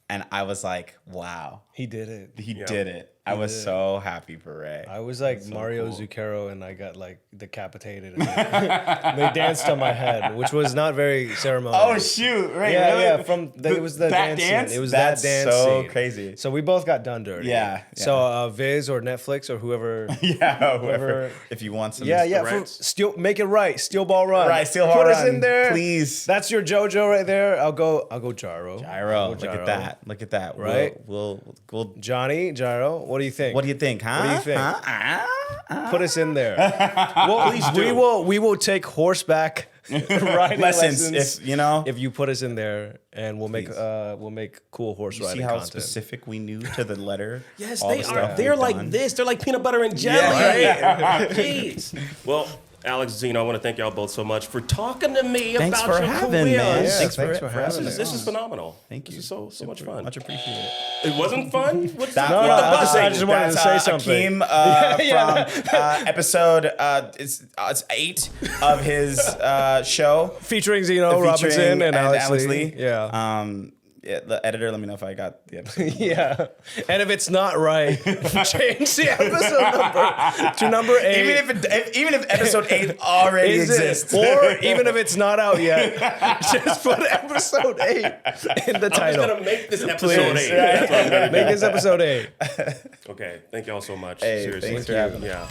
And I was like, wow.
He did it.
He did it. I was so happy for Ray.
I was like Mario Zucchero, and I got like decapitated. And they danced on my head, which was not very ceremonial.
Oh shoot! Right?
Yeah,
really?
yeah. It was the
that
dance. Scene. It was
That's
that dance.
so
scene.
crazy.
So we both got done dirty.
Yeah,
So Viz or Netflix or whoever.
Yeah, whoever. If you want some.
Still make it right. Steel ball run.
Right, steel ball
Put
run.
us in there,
Please.
That's your JoJo right there. I'll go Gyro.
Look at that. Look at that.
Right?
We'll
Johnny Gyro. What do you think?
What do you think, huh?
What do you think?
Huh?
Put us in there. We will take horseback riding lessons.
If
if you put us in there, and we'll make cool horse
you
riding
see how
content.
specific we knew to the letter.
Yes,
all
they
the
are.
stuff
They're
we've
like
done.
this. They're like peanut butter and jelly.
Yeah.
Jeez. Well, Alex, Zeno, I want to thank y'all both so much for talking to me
Thanks
about
for
your
having,
careers.
man.
Yeah,
Thanks
thanks
for
for having
us.
This is phenomenal.
Thank you.
This is so much fun.
Much appreciated.
It wasn't fun? What's
That
the
I
was
just wanted to say something.
Akeem from episode it's 8 of his show
featuring Zeno Robinson and Aleks Lee.
Yeah. The editor, let me know if I got the episode.
Yeah. And if it's not right, change the episode number to number 8.
Even if episode 8 already exists,
or even if it's not out yet, just put episode 8 in the
I'm
title.
just going to make this episode
Please.
8. That's what I'm gonna do.
Make this episode 8.
Okay. Thank y'all so much.
Hey,
Seriously.
thanks for having me.
Yeah.